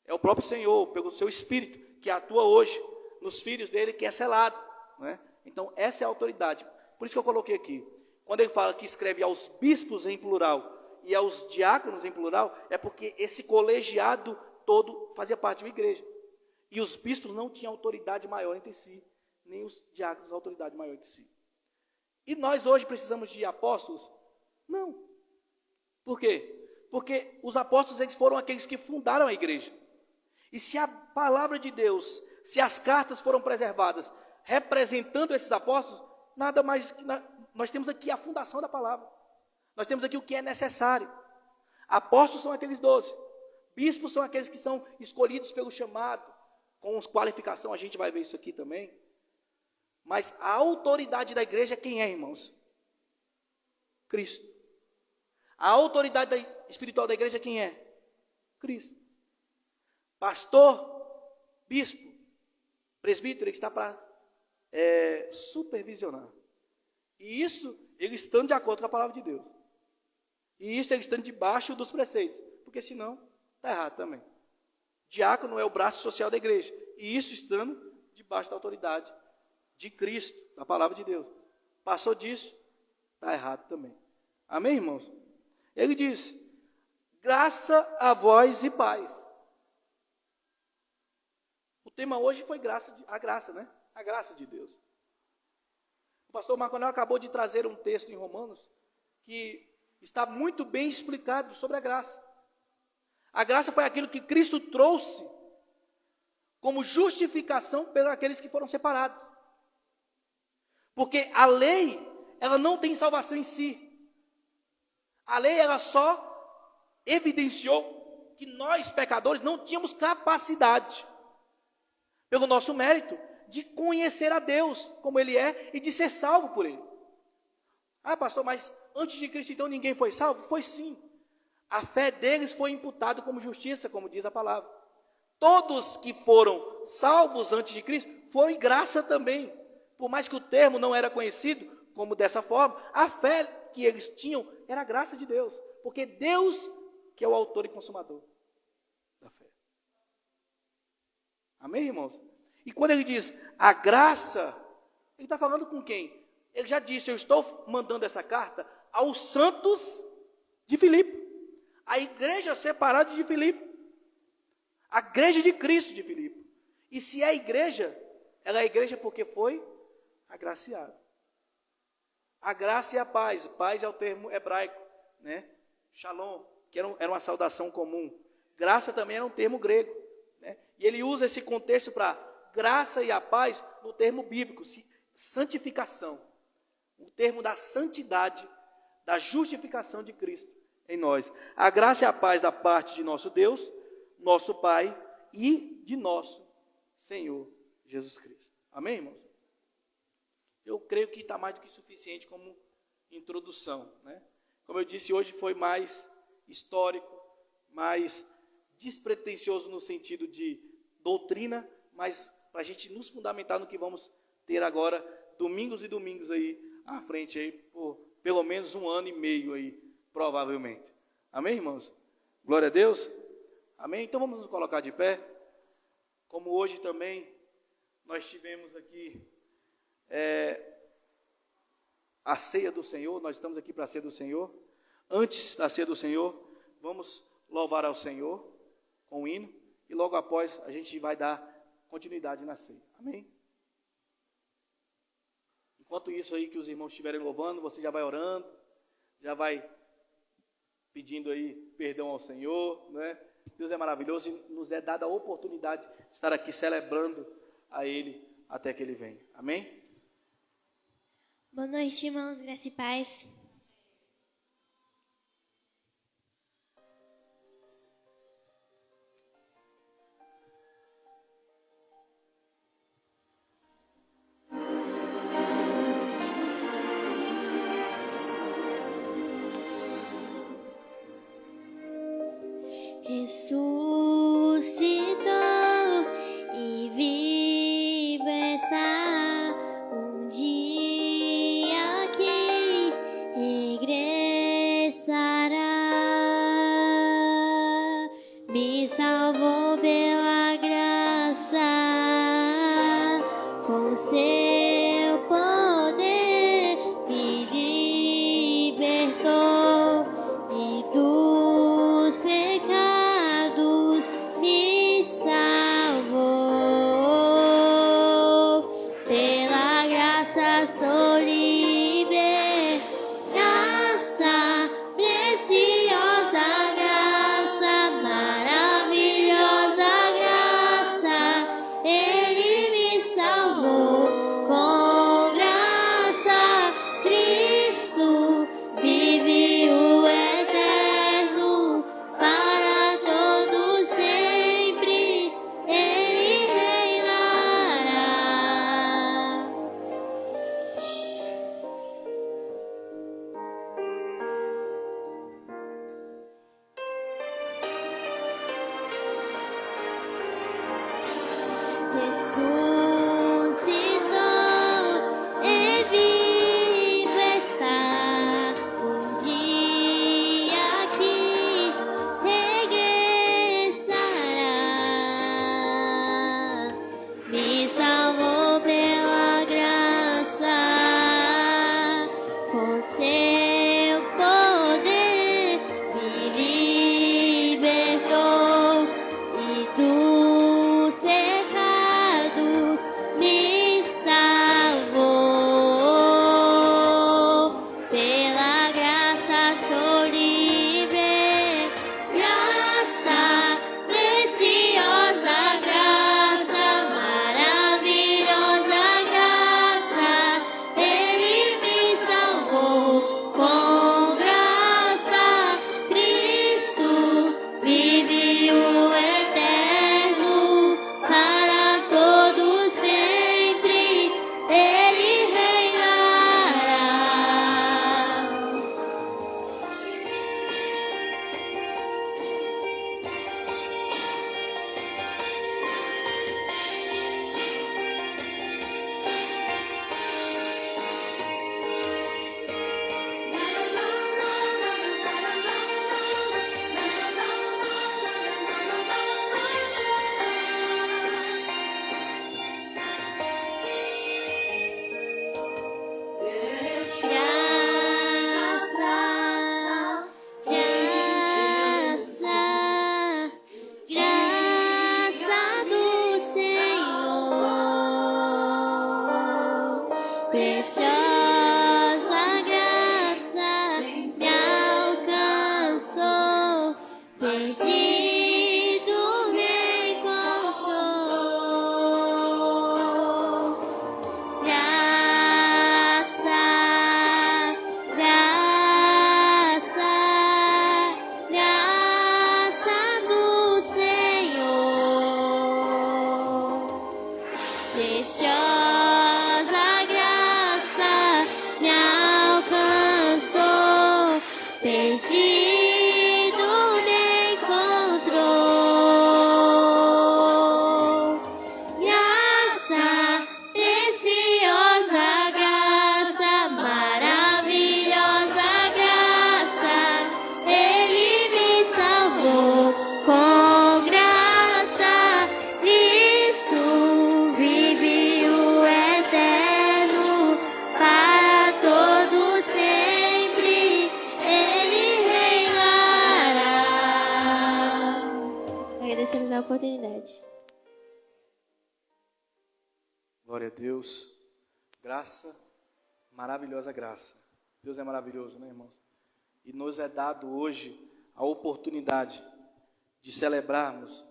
É o próprio Senhor, pelo seu Espírito, que atua hoje nos filhos dele, que é selado. Né? Então, essa é a autoridade. Por isso que eu coloquei aqui. Quando ele fala que escreve aos bispos em plural e aos diáconos em plural, é porque esse colegiado todo fazia parte de uma igreja. E os bispos não tinham autoridade maior entre si, nem os diáconos autoridade maior entre si. E nós hoje precisamos de apóstolos? Não. Por quê? Porque os apóstolos eles foram aqueles que fundaram a igreja. E se a palavra de Deus, se as cartas foram preservadas, representando esses apóstolos, nada mais que nós temos aqui a fundação da palavra. Nós temos aqui o que é necessário. Apóstolos são aqueles 12. Bispos são aqueles que são escolhidos pelo chamado, com qualificação, a gente vai ver isso aqui também. Mas a autoridade da igreja quem é, irmãos? Cristo. A autoridade espiritual da igreja quem é? Cristo. Pastor, bispo, presbítero, ele está para supervisionar. E isso, ele estando de acordo com a palavra de Deus. E isso, ele estando debaixo dos preceitos. Porque senão, está errado também. Diácono é o braço social da igreja. E isso estando debaixo da autoridade de Cristo, da palavra de Deus. Passou disso, está errado também. Amém, irmãos? Ele diz, graça a vós e paz. O tema hoje foi a graça, né? A graça de Deus. O pastor Marconel acabou de trazer um texto em Romanos que está muito bem explicado sobre a graça. A graça foi aquilo que Cristo trouxe como justificação pelos aqueles que foram separados. Porque a lei, ela não tem salvação em si. A lei, ela só evidenciou que nós, pecadores, não tínhamos capacidade, pelo nosso mérito, de conhecer a Deus como Ele é e de ser salvo por Ele. Ah, pastor, mas antes de Cristo, então, ninguém foi salvo? Foi sim. A fé deles foi imputada como justiça, como diz a palavra. Todos que foram salvos antes de Cristo, foi graça também. Por mais que o termo não era conhecido como dessa forma, a fé que eles tinham era a graça de Deus. Porque Deus que é o autor e consumador da fé. Amém, irmãos? E quando ele diz a graça, ele está falando com quem? Ele já disse, eu estou mandando essa carta aos santos de Filipe. A igreja separada de Filipe. A igreja de Cristo de Filipe. E se é a igreja, ela é a igreja porque foi agraciada. A graça e a paz. Paz é o termo hebraico, né? Shalom, que era uma saudação comum. Graça também era um termo grego, né? E ele usa esse contexto para graça e a paz no termo bíblico, santificação. O termo da santidade, da justificação de Cristo em nós. A graça e a paz da parte de nosso Deus, nosso Pai e de nosso Senhor Jesus Cristo. Amém, irmãos? Eu creio que está mais do que suficiente como introdução, né? Como eu disse, hoje foi mais histórico, mais despretensioso no sentido de doutrina, mas para a gente nos fundamentar no que vamos ter agora, domingos e domingos aí à frente, aí, por pelo menos 1 ano e meio aí, provavelmente. Amém, irmãos? Glória a Deus. Amém? Então vamos nos colocar de pé. Como hoje também nós tivemos aqui a ceia do Senhor, nós estamos aqui para a ceia do Senhor. Antes da ceia do Senhor, vamos louvar ao Senhor com o hino, e logo após a gente vai dar continuidade na ceia. Amém? Enquanto isso aí que os irmãos estiverem louvando, você já vai orando, já vai pedindo aí perdão ao Senhor, né? Deus é maravilhoso e nos é dada a oportunidade de estar aqui celebrando a Ele até que Ele venha. Amém? Boa noite, irmãos, graça e paz. Ressuscitou e vivo está, um dia que regressará, me salvou pela graça, com seu poder me libertou e dos pecados me salvou. Pela graça sou livre, graça, preciosa graça, maravilhosa graça, Ele me salvou. Com graça, Cristo vive o eterno, para todos sempre Ele reinará. Ressuscitou e vivo está, um dia que regressará, me salvou pela graça, com seu poder me libertou e dos pecados me salvou. Pela graça sou livre, graça, preciosa graça, maravilhosa graça, Ele me salvou. Com graça, Cristo vive o eterno, para todos sempre Ele reinará. Graça do Senhor, preciosa graça me alcançou. preciosa graça me alcançou, perdido me encontrou. Graça, preciosa graça, maravilhosa graça, Ele me salvou com graça. Cristo vive o eterno para todo sempre, Ele reinará. Agradecemos a oportunidade. Glória a Deus. Graça, maravilhosa graça. Deus é maravilhoso, né, irmãos? E nos é dado hoje a oportunidade de celebrarmos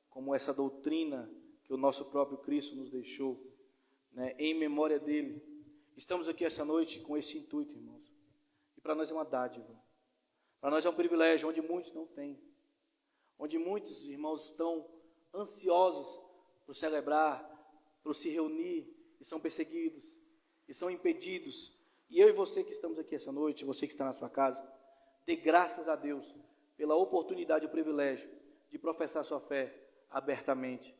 como essa doutrina que o nosso próprio Cristo nos deixou, né, em memória dele. Estamos aqui essa noite com esse intuito, irmãos. E para nós é uma dádiva. Para nós é um privilégio onde muitos não têm. Onde muitos irmãos estão ansiosos por celebrar, por se reunir, e são perseguidos, e são impedidos. E eu e você que estamos aqui essa noite, você que está na sua casa, dê graças a Deus pela oportunidade e o privilégio de professar sua fé abertamente.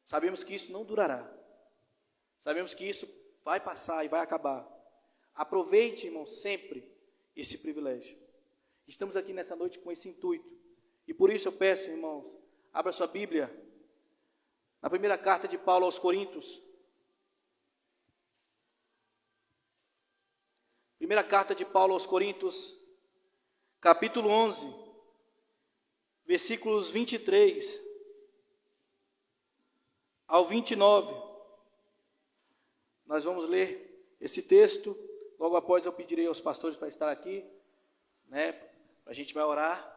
Sabemos que isso não durará. Sabemos que isso vai passar e vai acabar. Aproveite, irmão, sempre esse privilégio. Estamos aqui nessa noite com esse intuito. E por isso eu peço, irmãos, abra sua Bíblia na primeira carta de Paulo aos Coríntios. Primeira carta de Paulo aos Coríntios, capítulo 11, versículos 23 ao 29. Nós vamos ler esse texto. Logo após eu pedirei aos pastores para estar aqui, né? A gente vai orar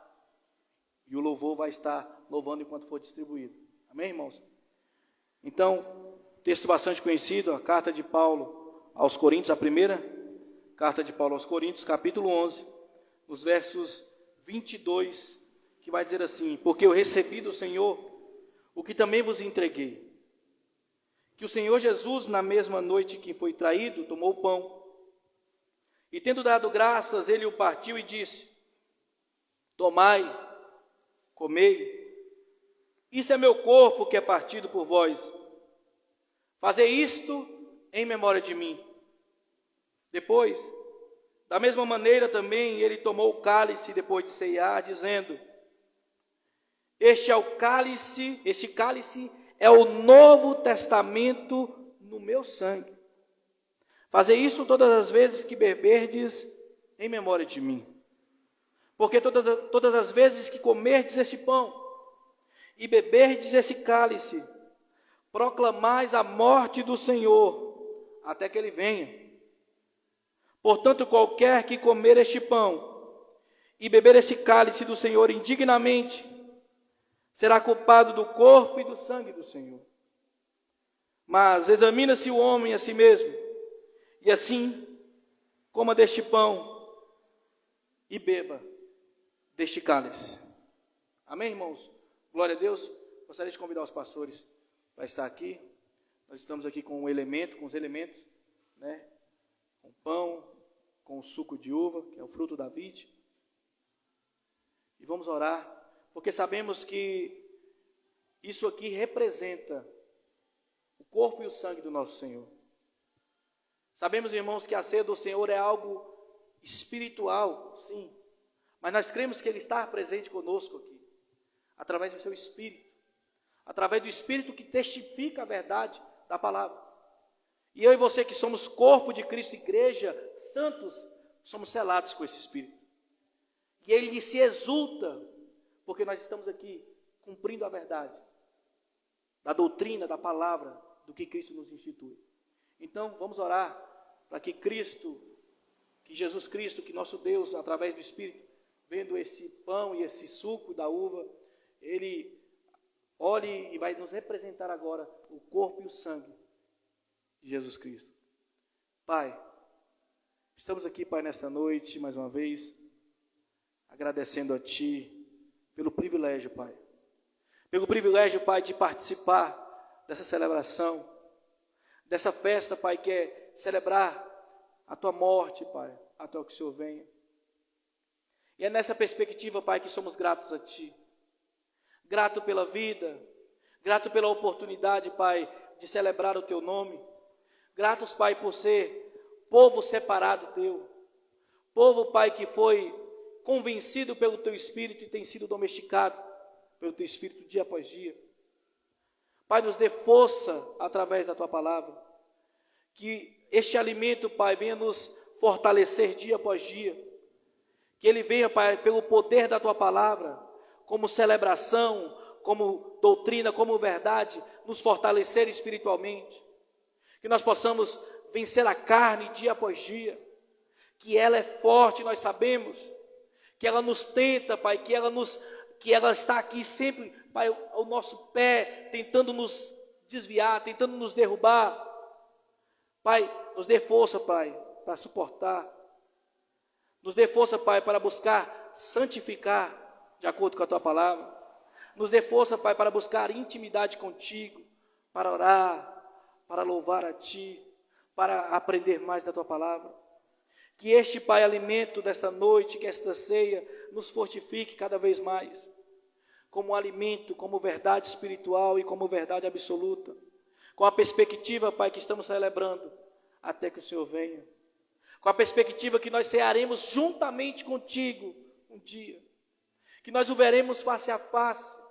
e o louvor vai estar louvando enquanto for distribuído. Amém, irmãos? Então, texto bastante conhecido, a carta de Paulo aos Coríntios, a primeira carta de Paulo aos Coríntios, capítulo 11, nos versos 22, que vai dizer assim: porque eu recebi do Senhor o que também vos entreguei, que o Senhor Jesus, na mesma noite que foi traído, tomou o pão, e tendo dado graças, ele o partiu e disse: tomai, comei, isso é meu corpo que é partido por vós. Fazei isto em memória de mim. Depois, da mesma maneira também, ele tomou o cálice depois de ceiar, dizendo: este cálice é o Novo Testamento no meu sangue. Fazei isto todas as vezes que beberdes em memória de mim. Porque todas as vezes que comerdes este pão e beberdes esse cálice, proclamais a morte do Senhor, até que ele venha. Portanto, qualquer que comer este pão e beber esse cálice do Senhor indignamente, será culpado do corpo e do sangue do Senhor. Mas examina-se o homem a si mesmo, e assim coma deste pão e beba deste cálice. Amém, irmãos? Glória a Deus. Gostaria de convidar os pastores para estar aqui. Nós estamos aqui com os elementos, né? Com pão, com o suco de uva, que é o fruto da vide. E vamos orar, porque sabemos que isso aqui representa o corpo e o sangue do nosso Senhor. Sabemos, irmãos, que a ceia do Senhor é algo espiritual, sim, mas nós cremos que Ele está presente conosco aqui, através do seu Espírito, através do Espírito que testifica a verdade da palavra. E eu e você que somos corpo de Cristo, igreja, santos, somos selados com esse Espírito. E Ele se exulta, porque nós estamos aqui cumprindo a verdade, da doutrina, da palavra, do que Cristo nos institui. Então, vamos orar para que Jesus Cristo, que nosso Deus, através do Espírito, vendo esse pão e esse suco da uva, Ele olhe e vai nos representar agora o corpo e o sangue de Jesus Cristo. Pai, estamos aqui, Pai, nessa noite, mais uma vez, agradecendo a Ti pelo privilégio, Pai. Pelo privilégio, Pai, de participar dessa celebração, dessa festa, Pai, que é celebrar a Tua morte, Pai, até que o Senhor venha. E é nessa perspectiva, Pai, que somos gratos a Ti. Grato pela vida, grato pela oportunidade, Pai, de celebrar o Teu nome. Gratos, Pai, por ser povo separado Teu. Povo, Pai, que foi convencido pelo Teu Espírito e tem sido domesticado pelo Teu Espírito dia após dia. Pai, nos dê força através da Tua palavra. Que este alimento, Pai, venha nos fortalecer dia após dia. Que ele venha, Pai, pelo poder da Tua palavra, como celebração, como doutrina, como verdade, nos fortalecer espiritualmente. Que nós possamos vencer a carne dia após dia. Que ela é forte, nós sabemos. Que ela nos tenta, Pai, que ela está aqui sempre, Pai, ao nosso pé, tentando nos desviar, tentando nos derrubar. Pai, nos dê força, Pai, para suportar. Nos dê força, Pai, para buscar santificar, de acordo com a Tua palavra. Nos dê força, Pai, para buscar intimidade contigo, para orar, para louvar a Ti, para aprender mais da Tua palavra. Que este, Pai, alimento desta noite, que esta ceia, nos fortifique cada vez mais, como alimento, como verdade espiritual e como verdade absoluta, com a perspectiva, Pai, que estamos celebrando, até que o Senhor venha, com a perspectiva que nós cearemos juntamente contigo um dia, que nós o veremos face a face,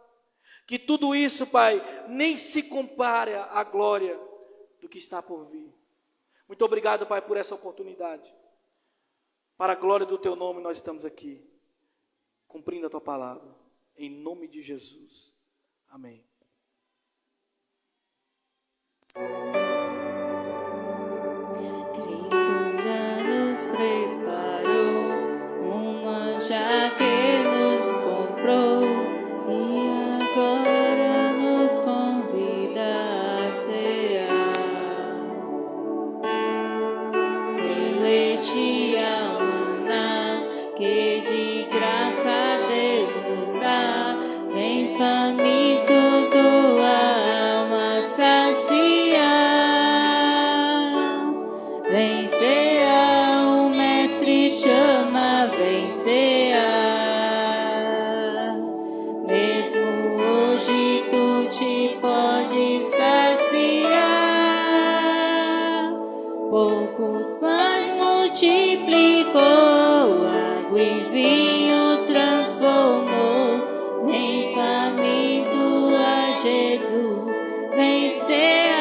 que tudo isso, Pai, nem se compare à glória do que está por vir. Muito obrigado, Pai, por essa oportunidade. Para a glória do Teu nome nós estamos aqui, cumprindo a Tua palavra, em nome de Jesus. Amém. Cristo já nos preparou um manjar que nos comprou e agora nos convida a cear. Celestial maná que de graça Deus nos dá, vem faminto tua alma saciar. Vem cear, o mestre chama, vem cear. Mesmo hoje tu te podes saciar. Poucos pães multiplicou, água em vinho transformou. Vem faminto a Jesus, vem cear.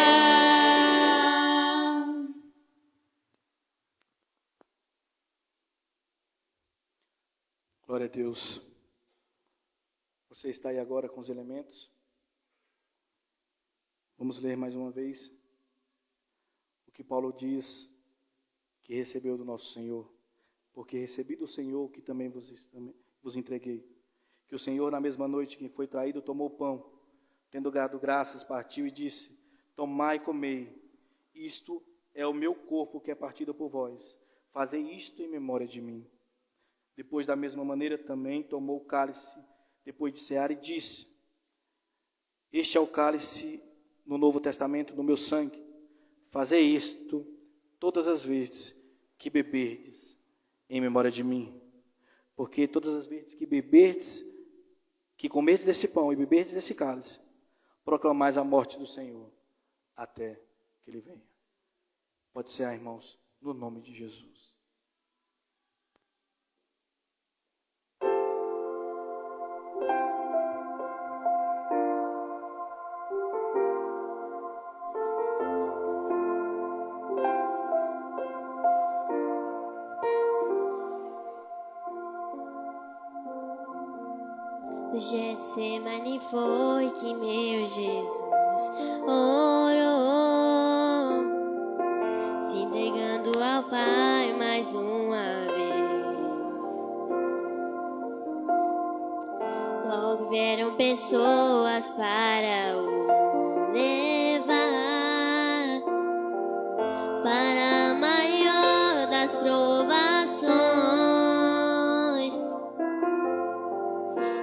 Glória a Deus. Você está aí agora com os elementos? Vamos ler mais uma vez o que Paulo diz que recebeu do nosso Senhor. Porque recebi do Senhor que também vos entreguei. Que o Senhor, na mesma noite que foi traído, tomou o pão, tendo dado graças, partiu e disse: tomai e comei, isto é o meu corpo que é partido por vós. Fazei isto em memória de mim. Depois, da mesma maneira, também tomou o cálice, depois de cear, e disse: este é o cálice no Novo Testamento do meu sangue. Fazei isto todas as vezes que beberdes em memória de mim. Porque todas as vezes que beberdes, que comerdes desse pão e beberdes desse cálice, proclamais a morte do Senhor até que Ele venha. Pode ser, irmãos, no nome de Jesus. No Getsemane foi que meu Jesus orou, se entregando ao Pai mais uma vez. Logo vieram pessoas para o levar para a maior das provações.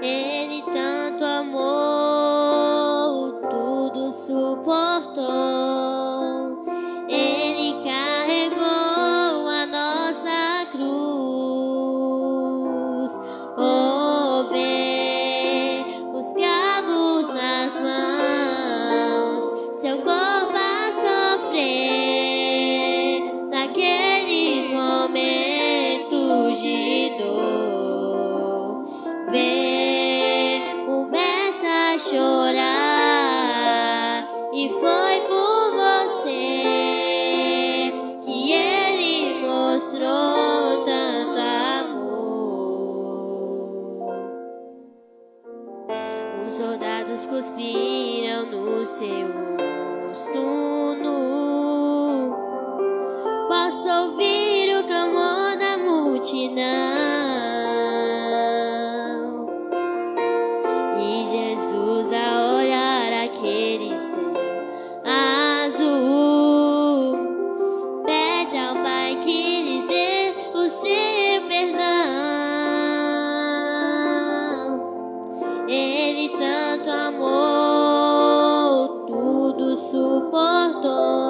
Ele tanto amou, tudo suportou, posso ouvir o clamor da multidão. E Jesus, ao olhar aquele céu azul, pede ao Pai que lhes dê o seu perdão. Ele tanto amou, tudo suportou.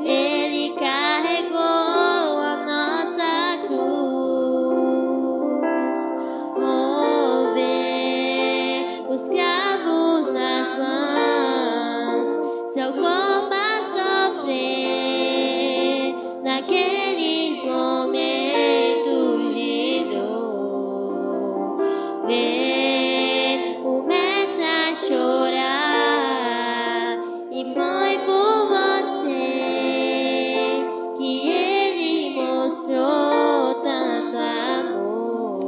Ele carregou a nossa cruz. Oh, vê os cravos nas mãos, seu corpo a sofrer naqueles momentos de dor. Vê o mestre a chorar, e foi por você que ele mostrou tanto amor.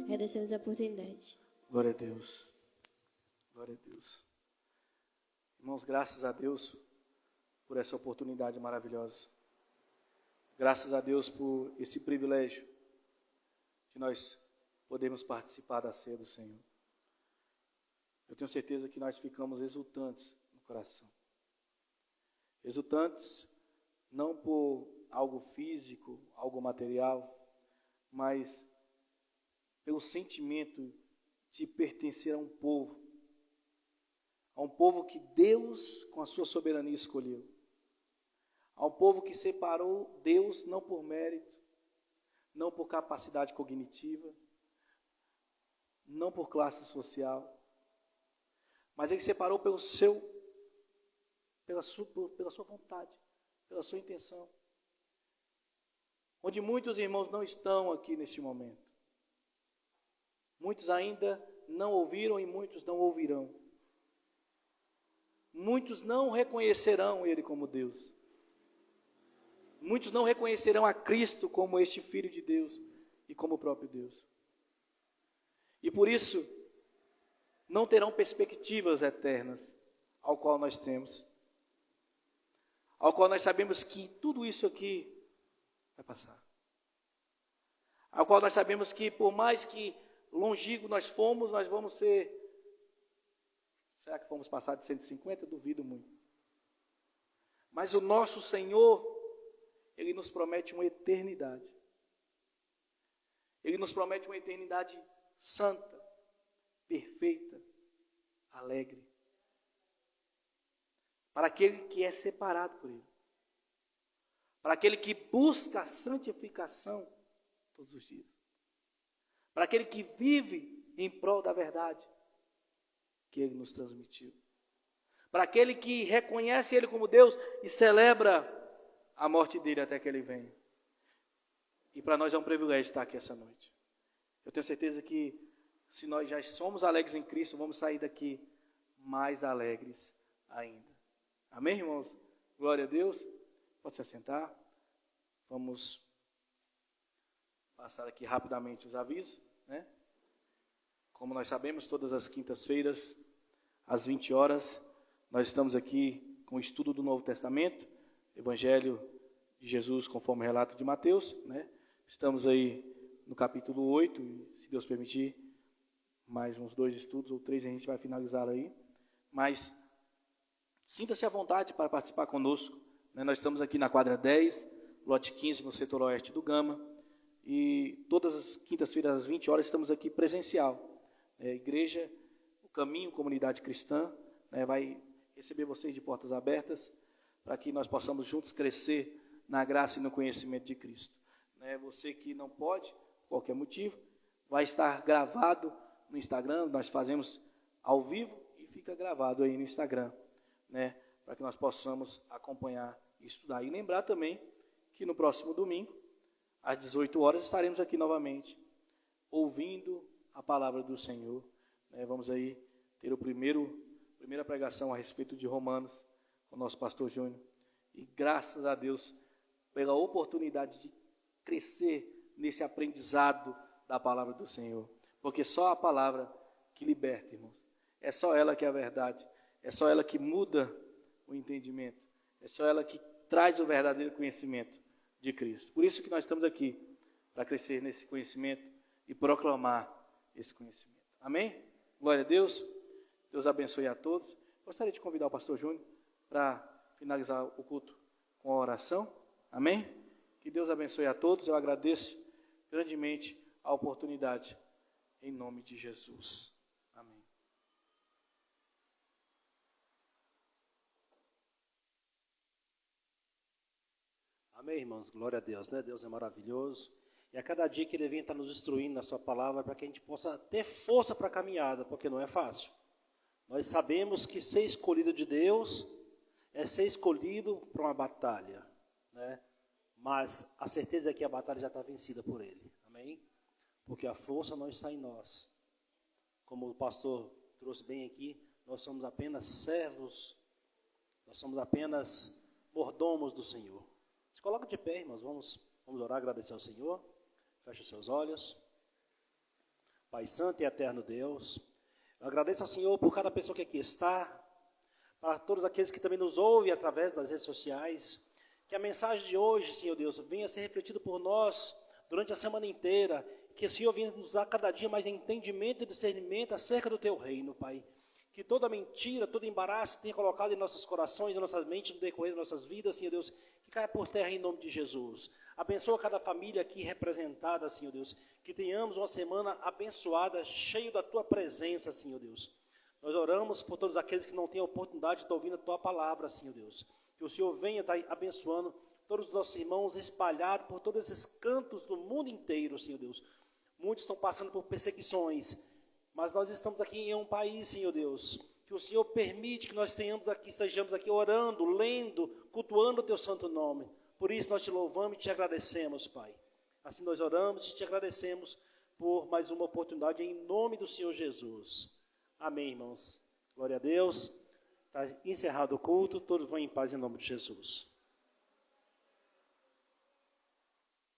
Agradecemos a oportunidade. Glória a Deus. Glória a Deus. Irmãos, graças a Deus por essa oportunidade maravilhosa. Graças a Deus por esse privilégio de nós podermos participar da ceia do Senhor. Eu tenho certeza que nós ficamos exultantes no coração. Exultantes não por algo físico, algo material, mas pelo sentimento de pertencer a um povo que Deus, com a sua soberania, escolheu. A um povo que separou Deus não por mérito, não por capacidade cognitiva, não por classe social, mas Ele separou pela sua vontade, pela sua intenção. Onde muitos irmãos não estão aqui neste momento. Muitos ainda não ouviram e muitos não ouvirão. Muitos não reconhecerão Ele como Deus. Muitos não reconhecerão a Cristo como este Filho de Deus e como o próprio Deus. E por isso, não terão perspectivas eternas ao qual nós temos. Ao qual nós sabemos que tudo isso aqui vai passar. Ao qual nós sabemos que por mais que longínquo nós fomos, nós vamos ser... Será que vamos passar de 150? Duvido muito. Mas o nosso Senhor, Ele nos promete uma eternidade. Ele nos promete uma eternidade santa, perfeita, alegre. Para aquele que é separado por Ele. Para aquele que busca a santificação todos os dias. Para aquele que vive em prol da verdade que Ele nos transmitiu. Para aquele que reconhece Ele como Deus e celebra a morte dEle até que Ele venha. E para nós é um privilégio estar aqui essa noite. Eu tenho certeza que se nós já somos alegres em Cristo, vamos sair daqui mais alegres ainda. Amém, irmãos? Glória a Deus. Pode se assentar. Vamos passar aqui rapidamente os avisos, né? Como nós sabemos, todas as quintas-feiras, às 20 horas, nós estamos aqui com o estudo do Novo Testamento, Evangelho de Jesus conforme o relato de Mateus, né? Estamos aí no capítulo 8, e se Deus permitir, mais uns 2 estudos ou 3 a gente vai finalizar aí. Mas sinta-se à vontade para participar conosco, né? Nós estamos aqui na quadra 10, lote 15, no setor oeste do Gama, e todas as quintas-feiras às 20 horas estamos aqui presencial. Igreja, o Caminho, Comunidade Cristã, né, vai receber vocês de portas abertas para que nós possamos juntos crescer na graça e no conhecimento de Cristo. Você que não pode, por qualquer motivo, vai estar gravado no Instagram, nós fazemos ao vivo e fica gravado aí no Instagram, né, para que nós possamos acompanhar e estudar. E lembrar também que no próximo domingo, às 18 horas, estaremos aqui novamente, ouvindo a palavra do Senhor. Vamos aí ter a primeira pregação a respeito de Romanos, com o nosso pastor Júnior. E graças a Deus pela oportunidade de crescer nesse aprendizado da palavra do Senhor. Porque só a palavra que liberta, irmãos. É só ela que é a verdade. É só ela que muda o entendimento. É só ela que traz o verdadeiro conhecimento de Cristo. Por isso que nós estamos aqui, para crescer nesse conhecimento e proclamar esse conhecimento. Amém? Glória a Deus. Deus abençoe a todos. Gostaria de convidar o pastor Júnior para finalizar o culto com a oração. Amém? Que Deus abençoe a todos. Eu agradeço grandemente a oportunidade. Em nome de Jesus. Amém. Amém, irmãos? Glória a Deus, né? Deus é maravilhoso. E a cada dia que Ele vem estar nos instruindo na sua palavra, para que a gente possa ter força para a caminhada, porque não é fácil. Nós sabemos que ser escolhido de Deus é ser escolhido para uma batalha, né? Mas a certeza é que a batalha já está vencida por Ele. Amém? Porque a força não está em nós. Como o pastor trouxe bem aqui, nós somos apenas servos, nós somos apenas mordomos do Senhor. Se coloca de pé, irmãos, vamos orar, agradecer ao Senhor. Feche os seus olhos. Pai Santo e Eterno Deus, eu agradeço ao Senhor por cada pessoa que aqui está, para todos aqueles que também nos ouvem através das redes sociais, que a mensagem de hoje, Senhor Deus, venha a ser refletida por nós durante a semana inteira, que o Senhor venha nos dar cada dia mais entendimento e discernimento acerca do Teu reino, Pai. Que toda mentira, todo embaraço que tenha colocado em nossos corações, em nossas mentes, no decorrer das nossas vidas, Senhor Deus, que caia por terra em nome de Jesus. Abençoa cada família aqui representada, Senhor Deus. Que tenhamos uma semana abençoada, cheio da Tua presença, Senhor Deus. Nós oramos por todos aqueles que não têm a oportunidade de estar ouvindo a Tua palavra, Senhor Deus. Que o Senhor venha estar abençoando todos os nossos irmãos espalhados por todos esses cantos do mundo inteiro, Senhor Deus. Muitos estão passando por perseguições, mas nós estamos aqui em um país, Senhor Deus, que o Senhor permite que nós estejamos aqui orando, lendo, cultuando o Teu santo nome. Por isso nós Te louvamos e Te agradecemos, Pai. Assim nós oramos e Te agradecemos por mais uma oportunidade em nome do Senhor Jesus. Amém, irmãos. Glória a Deus. Está encerrado o culto, todos vão em paz em nome de Jesus.